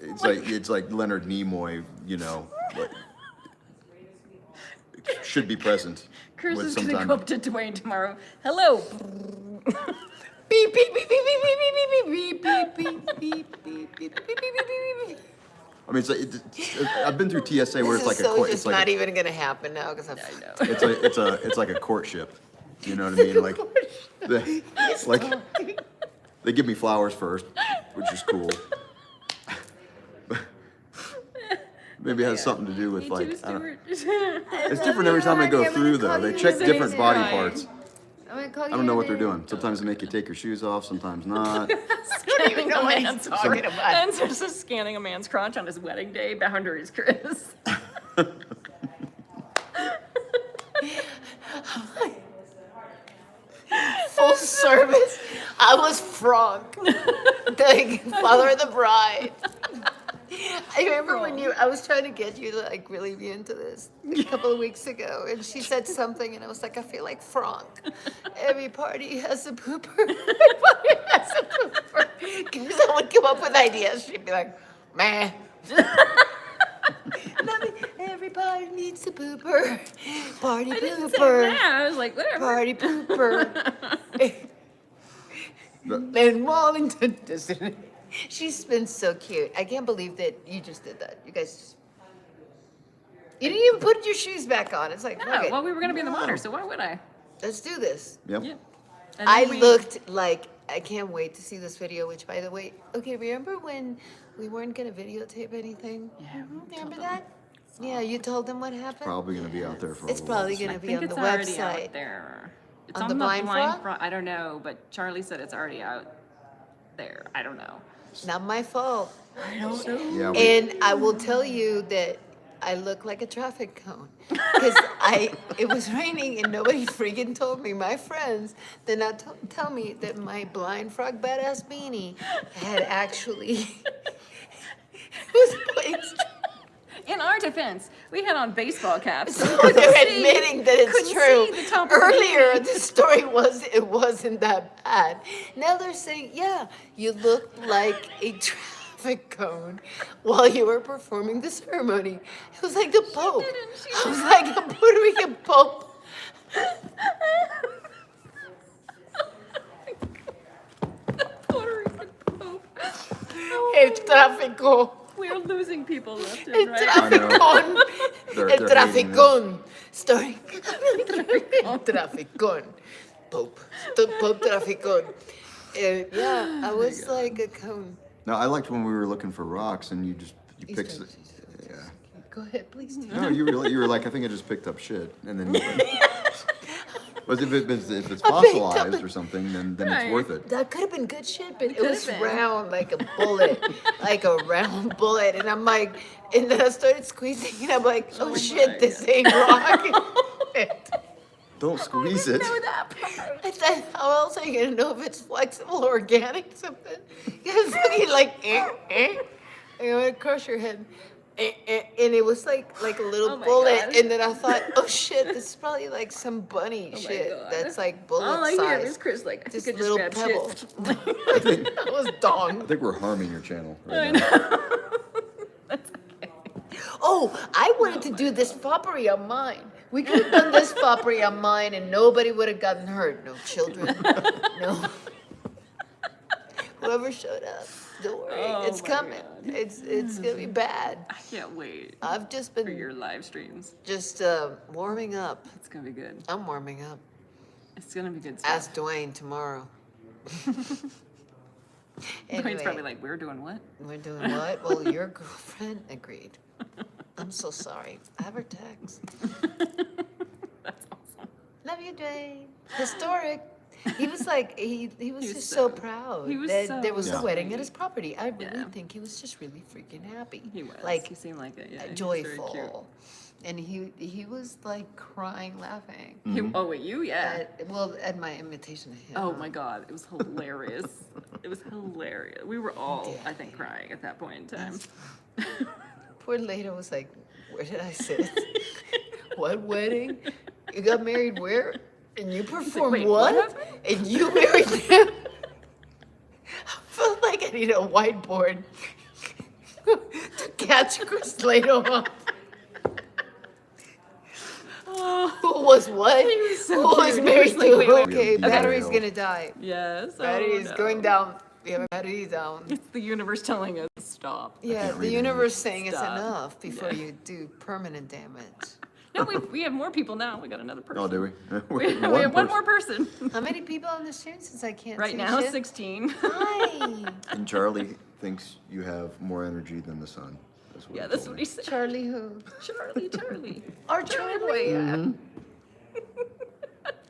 It's like Leonard Nimoy, you know, like should be present. Chris with is some gonna time. go up to Dwayne tomorrow. Hello. Beep, beep, beep, beep, beep, beep, beep, beep, beep, beep, beep, beep, beep, beep, beep, beep. I mean, it's like, I've been through TSA where This it's like is a so court. just It's like not even gonna happen now because I'm. I know. it's like a courtship. You know what I mean? Like, they give me flowers first, which is cool. Maybe it has something to do with like, I don't, it's different every time I go through though. They check different body parts. I don't know what they're doing. Sometimes they make you take your shoes off, sometimes not. Scanning know a what he's man's talking crotch. about. And so just scanning a man's crotch on his wedding day. Boundaries, Chris. Full service. I was Frank, the father of the bride. I remember when I was trying to get you to like really be into this a couple of weeks ago, and she said something, and I was like, I feel like Frank. Every party has a pooper. Everybody has a pooper. Because I would come up with ideas, she'd be like, man. Everybody needs a pooper. Party I didn't say pooper. that. I was like, whatever. Party pooper. And Wallington does it. She's been so cute. I can't believe that you just did that. You guys just. You didn't even put your shoes back on. It's like, No, fuck it. well, we were gonna be in the water, so why would I? Let's do this. Yep. Yeah. And I then we- looked like, I can't wait to see this video, which by the way, okay, remember when we weren't gonna videotape anything? Yeah. Remember that? Yeah, you told them what happened? Probably gonna be out there for a It's little probably while. gonna I be think on it's the already website. out there. It's On on the the Blind Frog? Frog. I don't know, but Charlie said it's already out there. I don't know. Not my fault. Yeah, And I will tell you that I look like a traffic cone because it was raining and nobody freaking told me. My friends did not tell me that my blind frog badass beanie had actually was placed. In our defense, we had on baseball caps. So we couldn't they're see- admitting that it's couldn't true. see the top of the Earlier, beanie. the story was it wasn't that bad. Now they're saying, yeah, you looked like a traffic cone while you were performing the ceremony. It was like the Pope. didn't. She I was like a Puerto Rican Pope. Puerto Rican Pope. El tráfico. We're losing people left El and right. traficón. They're El hating traficón. Story. El traficón. Pope. The Pope traficón. Yeah, I was like a cone. No, I liked when we were looking for rocks and you picked. Easter. Yeah. Go ahead, please do. No, you were like, I think I just picked up shit, and then. But if it's I picked up fossilized a- or something, then Right. it's worth it. That could have been good shit, but it could've was been. round like a bullet, like a round bullet. And I'm like, and then I started squeezing, and I'm like, oh, my shit, this ain't rock. Don't squeeze it. Know that part. I thought, how else are you gonna know if it's flexible or organic? Something. It's fucking like, you're gonna crush your head. And it was like a little Oh my bullet, God. and then I thought, oh shit, this is probably like some bunny Oh my shit God. that's like bullet All I hear is size. Chris like, I Just think I little just pebble. grabbed shit. I think, That was dong. I think we're harming your channel I right now. know. That's okay. Oh, I wanted to do this foppery on mine. We could have done this foppery on mine and nobody would have gotten hurt. No children. No. Whoever showed up, don't worry. Oh it's my coming. God. It's gonna be bad. I can't wait I've just for been your live streams. just warming up. It's gonna be good. I'm warming up. It's gonna be good stuff. Ask Dwayne tomorrow. Dwayne's probably like, we're doing what? We're doing what? Well, your girlfriend agreed. I'm so sorry. I have her text. That's awesome. Love you, Dwayne. Historic. He was like, he was was just so so- proud he was that so there was a Yeah. wedding at his property. I really Yeah. think he was just really freaking happy. He was. Like, He seemed like it. Yeah. he was very cute. joyful. And he was like crying, laughing. Oh wait, you? Yeah. At my invitation to him. Oh my god, it was hilarious. It was hilarious. We were all, I think, crying at that point in time. Poor Lehto was like, where did I sit? What wedding? You got married where? And you performed "Wait, what? what happened?" And you married him? I feel like I need a whiteboard to catch Chris Lehto up. Who was what? He was so Who was cute. married He was like, to wait, who? wait, Okay, wait. battery's Okay. gonna die. Yes. Battery is going down. We have a battery down. It's the universe telling us stop. Yeah, can't the read universe saying it's Stop. enough before Yeah. you do permanent damage. No, we have more people now. We got another person. Oh, do we? We have one more person. How many people on the stream since I can't Right see now, shit? 16. Hi. And Charlie thinks you have more energy than the sun. That's what Yeah, he that's told what me. he said. Charlie who? Charlie. Our Charlie Charlie. boy. Mm-hmm.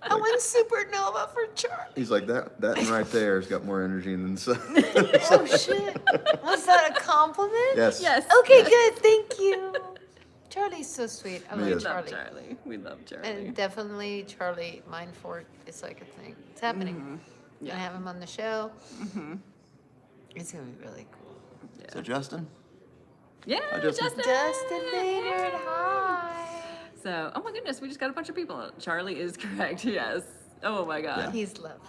I went supernova for Charlie. He's like that right there has got more energy than the sun. Oh shit. Was that a compliment? Yes. Yes. Okay, good. Thank you. Charlie's so sweet. I He love is. We love Charlie. Charlie. We love Charlie. And definitely Charlie Mind Fork is like a thing. It's happening. Yeah. Gonna have him on the show. It's gonna be really cool. So Justin? Yeah, Hi, Justin. Justin. Dustin Maynard, hi. So, oh my goodness, we just got a bunch of people. Charlie is correct. Yes. Oh my God. He's lovely.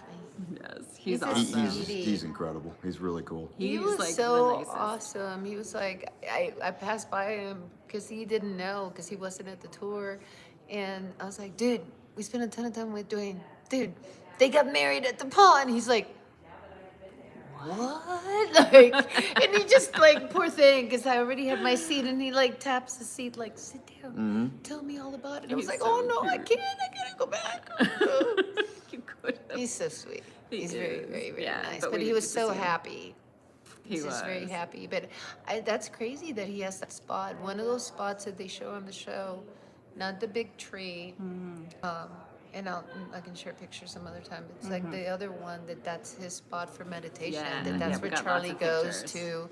Yes. He's He's a awesome. He's incredible. He's really cool. He He's was like so the nicest. awesome. He was like, I passed by him because he didn't know because he wasn't at the tour. And I was like, dude, we spent a ton of time with Dwayne. Dude, they got married at the pond. He's like, what? Like, and he just like, poor thing, because I already had my seat and he like taps the seat, like, sit down, tell me all about it. I was He's like, so oh no, I cute. can't, I gotta go back. You could have. He's so sweet. He He's very, is. very, very Yeah, nice. but But we he didn't was get to so see him. happy. He He's just very was. happy. But that's crazy that he has that spot. One of those spots that they show on the show, not the big tree. And I can share pictures some other time. But it's like the other one that's his spot for meditation. Yeah. That that's Yeah, we where got lots Charlie of goes pictures. to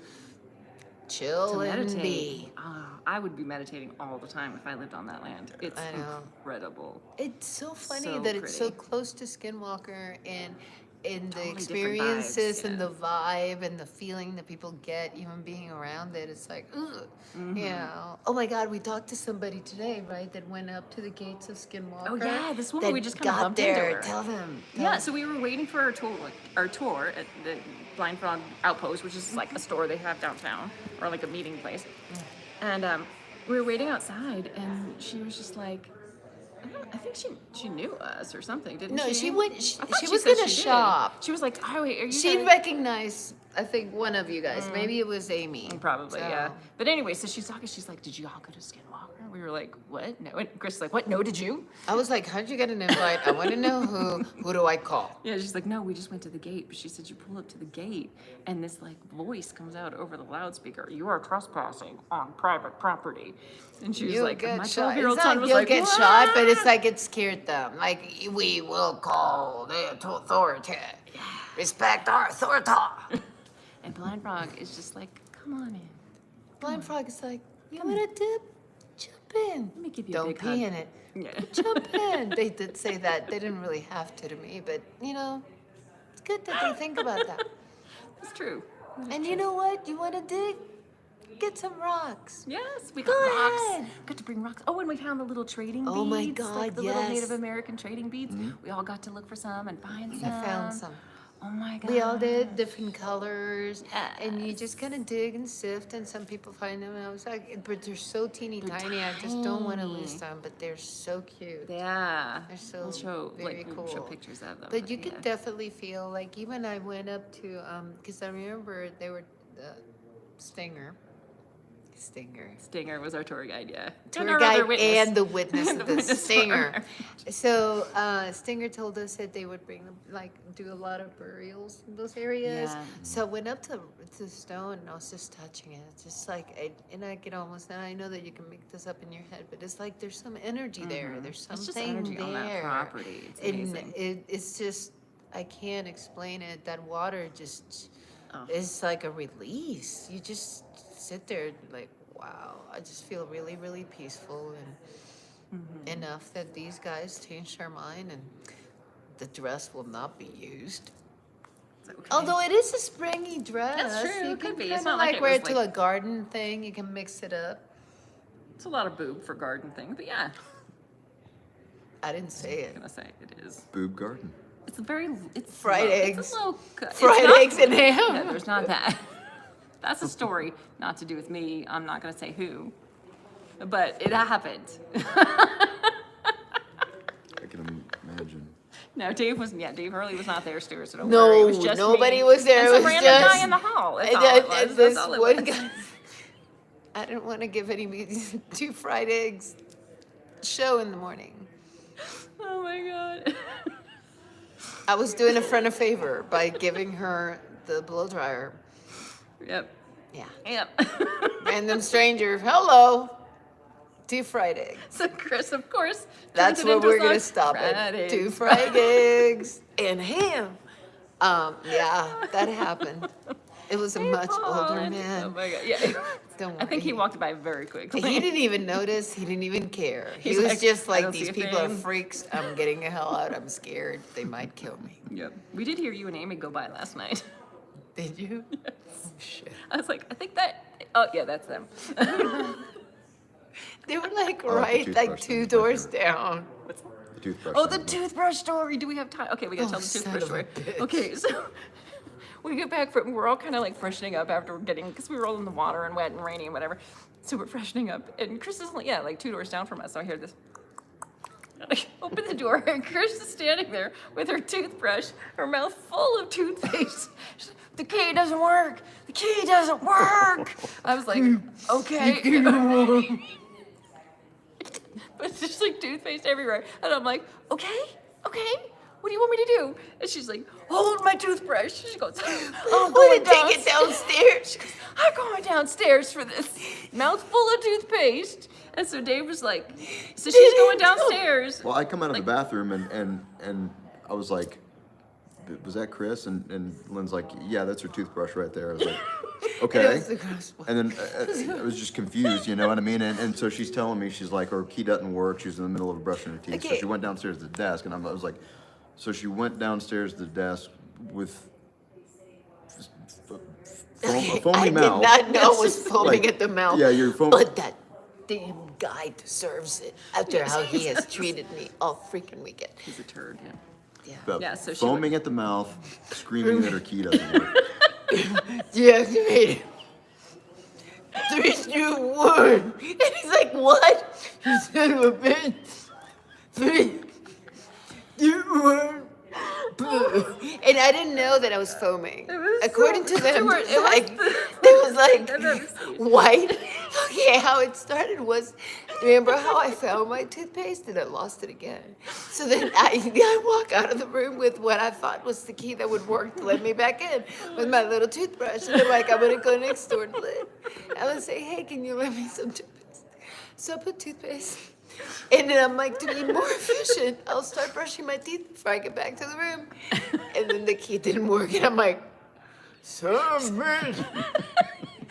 chill To and meditate. be. I would be meditating all the time if I lived on that land. It's I know. incredible. It's so funny So that it's so pretty. close to Skinwalker and in the Totally different experiences vibes, and yeah. the vibe and the feeling that people get even being around it. It's like, ugh. Mm-hmm. You know. Oh my God, we talked to somebody today, right, that went up to the gates of Skinwalker. Oh yeah, this woman that we just kind of got bumped there. into her. Tell them. Yeah, so we were waiting for our tour at the Blind Frog Outpost, which is like a store they have downtown, or like a meeting place. And we were waiting outside, and she was just like, I think she knew us or something, didn't No, she? she went- she- I thought she was said gonna she did. shop. She was like, "Oh wait, are you?" She guys-" recognized, I think, one of you guys. Maybe it was Amy. Probably, So- yeah. But anyway, so she's talking. She's like, "Did you all go to Skinwalker?" We were like, "What?" No. And Chris is like, "What? No, did you?" I was like, how'd you get an invite? I want to know who. Who do I call? Yeah, she's like, "No, we just went to the gate." But she said you pull up to the gate, and this like voice comes out over the loudspeaker. "You are trespassing on private property." And she was You'll like, get "My shot. 12-year-old It's son not was you'll like, get what? shot, but it's like it scared them. Like we will call the authority. Respect our authority. And Blind Frog is just like, "Come on in. Blind Frog is like, you want a dip? Jump in. Let me give you a Don't big pee hug." in it. Yeah. Jump in. They did say that. They didn't really have to me, but you know, it's good that they think about that. It's true. And you know what? You want to dig? Get some rocks. Yes, we Go got rocks. ahead. Got to bring rocks. Oh, and we found the little trading beads. Oh my like God, the little yes. Native American trading beads. We all got to look for some and find some. I found some. Oh my God. We all did different colors, and you just kind of dig and sift, and some people find them. And I was like, but they're so teeny tiny. I just don't want to lose them, but they're so cute. Yeah. They're so we'll show, very we'll show cool. pictures of them. But you yeah. could definitely feel like even I went up to because I remember they were the Stinger. Stinger was our tour guide, yeah. Tour our guide other witness. and the witness of the witness Stinger. for So Stinger told us that they would bring them, like, do a lot of burials in those areas. Yeah. So I went up to the stone and I was just touching it. It's just like, and I could almost, and I know that you can make this up in your head, but it's like there's some energy there. There's It's something just energy there. on that property. It's And amazing. it's just, I can't explain it. That water just Oh. is like a release. You just sit there like, wow, I just feel really, really peaceful and enough that these guys changed their mind and the dress will not be used. It's okay. Although it is a springy dress. That's true, You it could can be. kind It's of not like like it wear was it to like- a garden thing. You can mix it up. It's a lot of boob for garden thing, but yeah, I didn't say I'm it. gonna say it is. Boob garden. It's a very, it's Fried low. eggs. It's a low cut. Fried It's not- eggs and ham. No, there's not that. That's a story, not to do with me. I'm not gonna say who, but it happened. No, Dave Hurley was not there, Stuart, so don't worry. It was No, just nobody me was there. and It some was random just guy in the hall. That's and all then- it was. and That's this all it one was. guy. I didn't want to give anybody 2 fried eggs show in the morning. Oh my god. I was doing a friend a favor by giving her the blow dryer. Yep. Yeah. Yep. Random stranger, hello. 2 fried eggs. So Chris, of course, That's turns it where into a we're gonna song. stop Fried it. 2 eggs. fried eggs and ham. Yeah, that happened. It was a Hey, much Paul. older Oh man. my god. Yeah. Don't I think he worry. walked by very quickly. He didn't even notice. He didn't even care. He He's was like, just "I like, don't see these a people are thing." freaks. I'm getting the hell out. I'm scared. They might kill me. Yep. We did hear you and Amy go by last night. Did you? Oh, shit. I was like, I think that. Oh yeah, that's them. They were like the right, toothbrush like thing 2 is my doors favorite. down. The toothbrush. Oh, the thing. toothbrush story. Do we have time? Okay, we gotta Oh, tell the son toothbrush of a story. bitch. Okay, so we get back from, we're all kind of like freshening up after getting, because we were all in the water and wet and rainy and whatever. So we're freshening up, and Chris is like, yeah, like 2 doors down from us. So I hear this. I open the door, and Chris is standing there with her toothbrush, her mouth full of toothpaste. She's like, the key doesn't work. The key doesn't work. I was like, okay. But it's just like toothpaste everywhere. And I'm like, okay, what do you want me to do? And she's like, hold my toothbrush. She goes, I'm going Take it downstairs. I'm going downstairs for this. Mouth full of toothpaste. And so Dave was like, so she's going downstairs. Well, I come out of the bathroom and I was like, was that Chris? And Lynn's like, yeah, that's her toothbrush right there. I was like, okay. was the gross one. And then I was just confused, you know what I mean? And so she's telling me, she's like, her key doesn't work. She's in the middle of brushing her teeth. So Okay. she went downstairs to the desk, and I was like, so she went downstairs to the desk with a foamy I mouth. did not know it was foaming Like, at the mouth. yeah, you're foam- But that damn guy deserves it after how he has treated me all freaking weekend. He's a turd, yeah. Yeah. Yeah, so she foaming at the mouth, screaming that her key doesn't work. Deactivated. 3, 2, 1. And he's like, what? You son of a bitch. 3, 2, 1. And I didn't know that I was foaming. was According so- to them, Stuart, it was I've never like seen it. white. Okay, how it started was, remember how I found my toothpaste and I lost it again? So then I walk out of the room with what I thought was the key that would work to let me back in with my little toothbrush. And I'm like, I'm gonna go next door to Lynn. I'm gonna say, hey, can you lend me some toothpaste? So I put toothpaste. And then I'm like, to be more efficient, I'll start brushing my teeth before I get back to the room. And then the key didn't work. And I'm like, son of a bitch.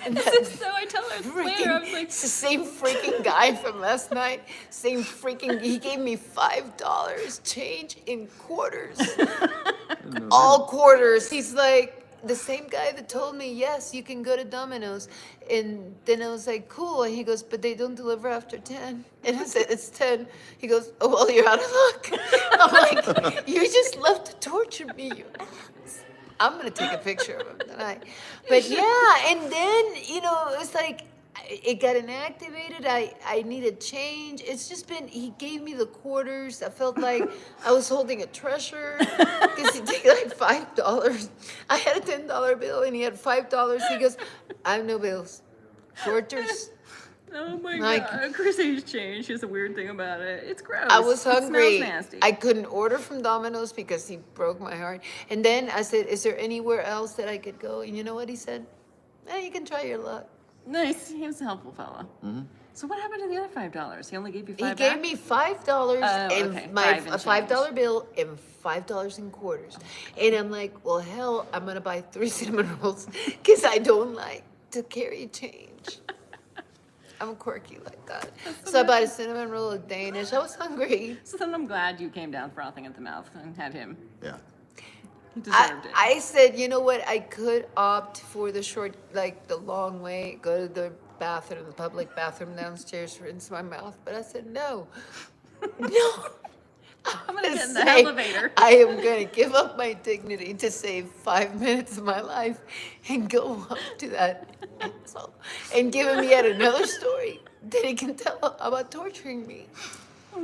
And that's So I tell her later, I was like, it's the same freaking guy from last night. Same freaking, he gave me $5 change in quarters. All quarters. He's like, the same guy that told me, yes, you can go to Domino's. And then I was like, cool. And he goes, but they don't deliver after 10. And I said, it's 10. He goes, oh, well, you're out of luck. I'm like, you just love to torture me, you ass. I'm going to take a picture of him tonight. But yeah, and then, you know, it was like, it got inactivated. I needed change. It's just been, he gave me the quarters. I felt like I was holding a treasure because he took like $5. I had a $10 bill and he had $5. He goes, I have no bills. Quarters. oh my Like- god, Chris hates change. She has a weird thing about it. It's gross. I was hungry. It smells nasty. I couldn't order from Domino's because he broke my heart. And then I said, is there anywhere else that I could go? And you know what he said? You can try your luck. Nice. He was a helpful fella. So what happened to the other $5? He only gave you $5 He gave me $5 Oh, okay. and my Five and a $5 change. bill and $5 in quarters. And I'm like, well, hell, I'm gonna buy 3 cinnamon rolls because I don't like to carry change. I'm quirky like that. So I bought a cinnamon roll of Danish. I was hungry. So then I'm glad you came down frothing at the mouth and had him. Yeah. He deserved it. I said, you know what? I could opt for the short, like the long way, go to the bathroom, the public bathroom downstairs, rinse my mouth. But I said, no. No. I'm gonna get in the say, elevator. I am going to give up my dignity to save 5 minutes of my life and go up to that asshole and give him yet another story that he can tell about torturing me.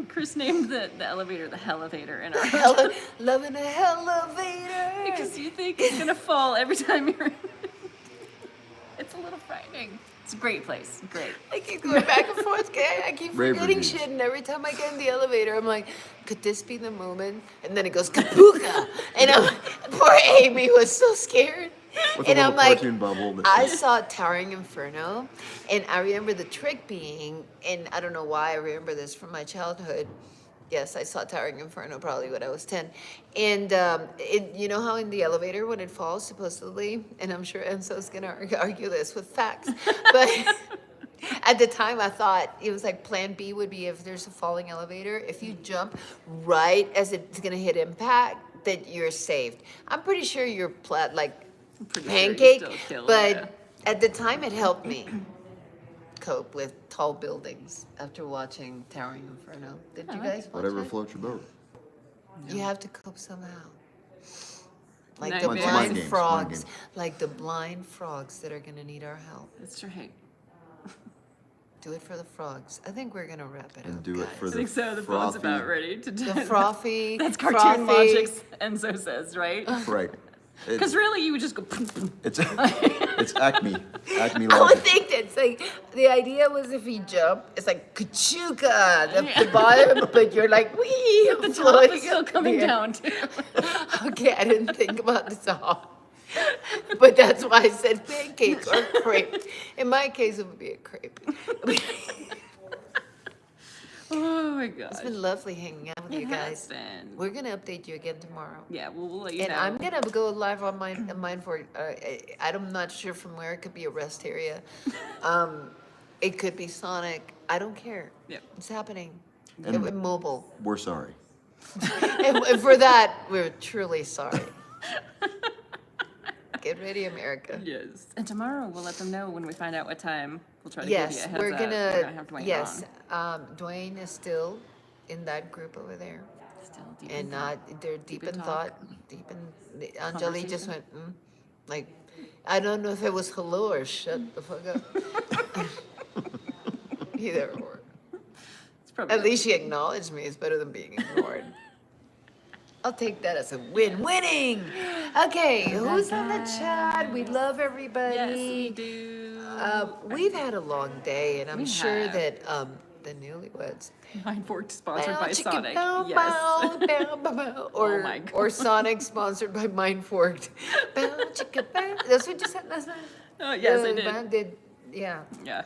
Chris named the elevator the Hellevator in our Loving a elevator. because you think it's gonna fall every time you're in it. It's a little frightening. It's a great place. Great. I keep going back and forth. I keep Rave forgetting reviews. shit, and every time I get in the elevator, I'm like, could this be the moment? And then it goes kapuka, and poor Amy was so scared. With And a I'm little like, cartoon bubble. That I says- saw Towering Inferno, and I remember the trick being, and I don't know why I remember this from my childhood. Yes, I saw Towering Inferno probably when I was 10. And you know how in the elevator when it falls, supposedly, and I'm sure Enzo's gonna argue this with facts, but at the time I thought it was like plan B would be if there's a falling elevator, if you jump right as it's gonna hit impact, that you're saved. I'm pretty sure you're Pretty pancake, sure you still kill, but yeah. at the time it helped me cope with tall buildings after watching Towering Inferno. Did you guys watch Whatever it? floats your boat. You have to cope somehow. Like No, the Mind blind games, mind frogs, games. like the blind frogs that are gonna need our help. That's right. Do it for the frogs. I think we're gonna wrap it And up. do it for guys. I think so. The phone's frothy- about ready to The frothy. That's cartoon frothy- logic, Enzo says, right? Right. Because really, you would just go. It's Acme I would logic. think that's like the idea was if you jump, it's like kachuka, the bottom, but you're like wee, The top floating is still up coming there. down too. Okay, I didn't think about the top. But that's why I said pancake or crepe. In my case, it would be a crepe. Oh my gosh. It's been lovely hanging out with It you has guys. been. We're gonna update you again tomorrow. Yeah, we'll let you And know. I'm gonna go live on mine for. I'm not sure from where. It could be a rest area. It could be Sonic. I don't care. Yep. It's happening. And- Mobile. We're sorry. And for that, we're truly sorry. Get ready, America. Yes. And tomorrow we'll let them know when we find out what time. We'll try to Yes, give you a heads we're up. gonna. Have Dwayne Yes, on. Dwayne is still in that group over there, Still deep and in thought. they're deep in in talk. thought, deep in. Anjali just Conversation. went, like, I don't know if it was hello or shut the fuck up. Either or. It's probably At least she acknowledged me. It's better than being ignored. I'll take that as a win. Winning. Okay, who's on the chat? We love everybody. Yes, we do. We've had a long day, and I'm We sure have. that the newlyweds. Mind Fork sponsored Bow, by chicka, Sonic. bow, Yes. bow, bow, bow, bow. Or, my God. or Sonic sponsored by Mind Forked. Bow, chicka, bow. That's what you said last night. Oh, yes, I The did. band did. Yeah. Yeah.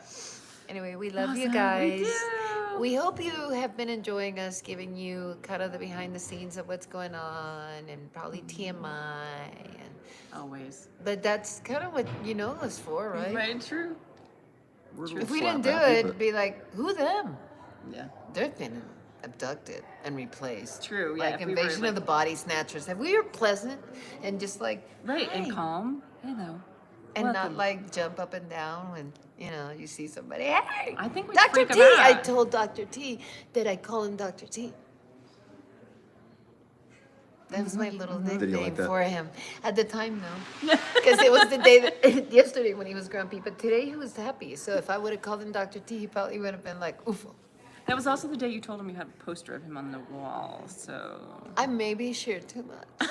Anyway, we love you Awesome, we guys. do. We hope you have been enjoying us giving you kind of the behind the scenes of what's going on and probably TMI. And, Always. but that's kind of what you know us for, right? Right, true. We're a If little we slap didn't do happy, it, but be like, who them? Yeah. They've been abducted and replaced. True, yeah, Like if we were, Invasion like- of the Body Snatchers. If we were pleasant and just like, Right, hi, and calm. Hello. and Welcome. not like jump up and down when you see somebody. Hey, I think we'd Dr. freak 'em T. I out. told Dr. T that I call him Dr. T. That was my little Did he nickname like that? for him at the time, though, because it was the day that yesterday when he was grumpy, but today he was happy. So if I would have called him Dr. T, he probably would have been like, "Oof." That was also the day you told him you had a poster of him on the wall, so. I maybe shared too much.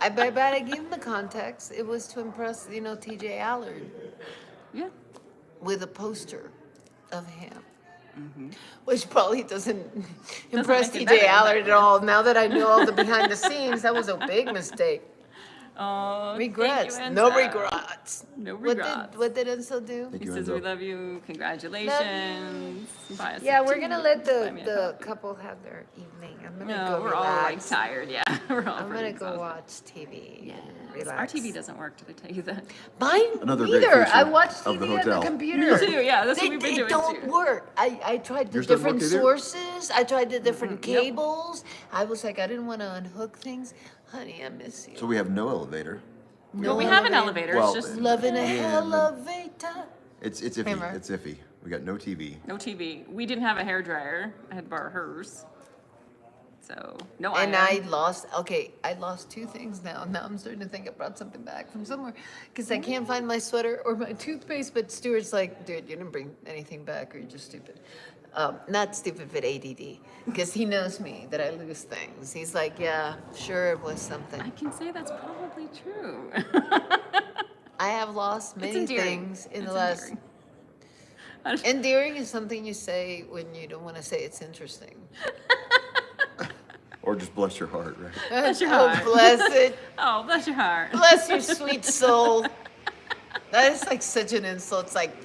But I gave him the context. It was to impress, T.J. Allard Yeah. with a poster of him. Which probably doesn't impress make it T.J. better, Allard but- at all. Now that I know all the behind the scenes, that was a big mistake. Oh, Regrets. Thank you, No Enzo. regrets. No What regrets. did Enzo do? Thank He you, says we Enzo. love you. Congratulations. Buy us Yeah, a we're tea. gonna let Buy me a the coffee. couple have their evening. I'm gonna No, go we're all like relax. tired. Yeah, we're all. I'm pretty gonna go exhausted. watch TV. Yes. Relax. Our TV doesn't work. Did I tell you that? Mine Another great neither. I feature watch of the TV on hotel. the computer. Me too. Yeah, that's what They, we've been they doing don't too. work. I tried the Yours doesn't different work either? sources. I tried the different Yep. cables. I was like, I didn't want to unhook things. Honey, I miss you. So we have no elevator. No, we have an elevator. Well, it's just Loving a Yeah, elevator. It's iffy. Remember? It's iffy. We got no TV. no TV. We didn't have a hair dryer. I had to borrow hers. So no And iron. I lost two things now. Now I'm starting to think I brought something back from somewhere because I can't find my sweater or my toothpaste. But Stuart's like, dude, you didn't bring anything back, or you're just stupid. Not stupid, but ADD. Because he knows me, that I lose things. He's like, yeah, sure, it was something. I can say that's probably true. I have lost many endearing. things in the It's last. endearing. Endearing is something you say when you don't want to say it's interesting. Or just bless your heart, right? Bless your Oh, heart. bless it. Oh, bless your heart. Bless your sweet soul. That is like such an insult. It's like,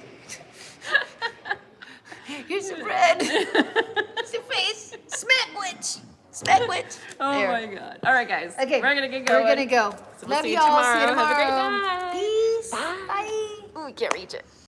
here's your bread. Here's your face. Smackwich. Smackwich. Oh There. my god. All right, guys. Okay. We're gonna get going. We're gonna go. So we'll Love see you y'all. tomorrow. See you Have a great tomorrow. night. Peace. Bye. Bye. Ooh, we can't reach it.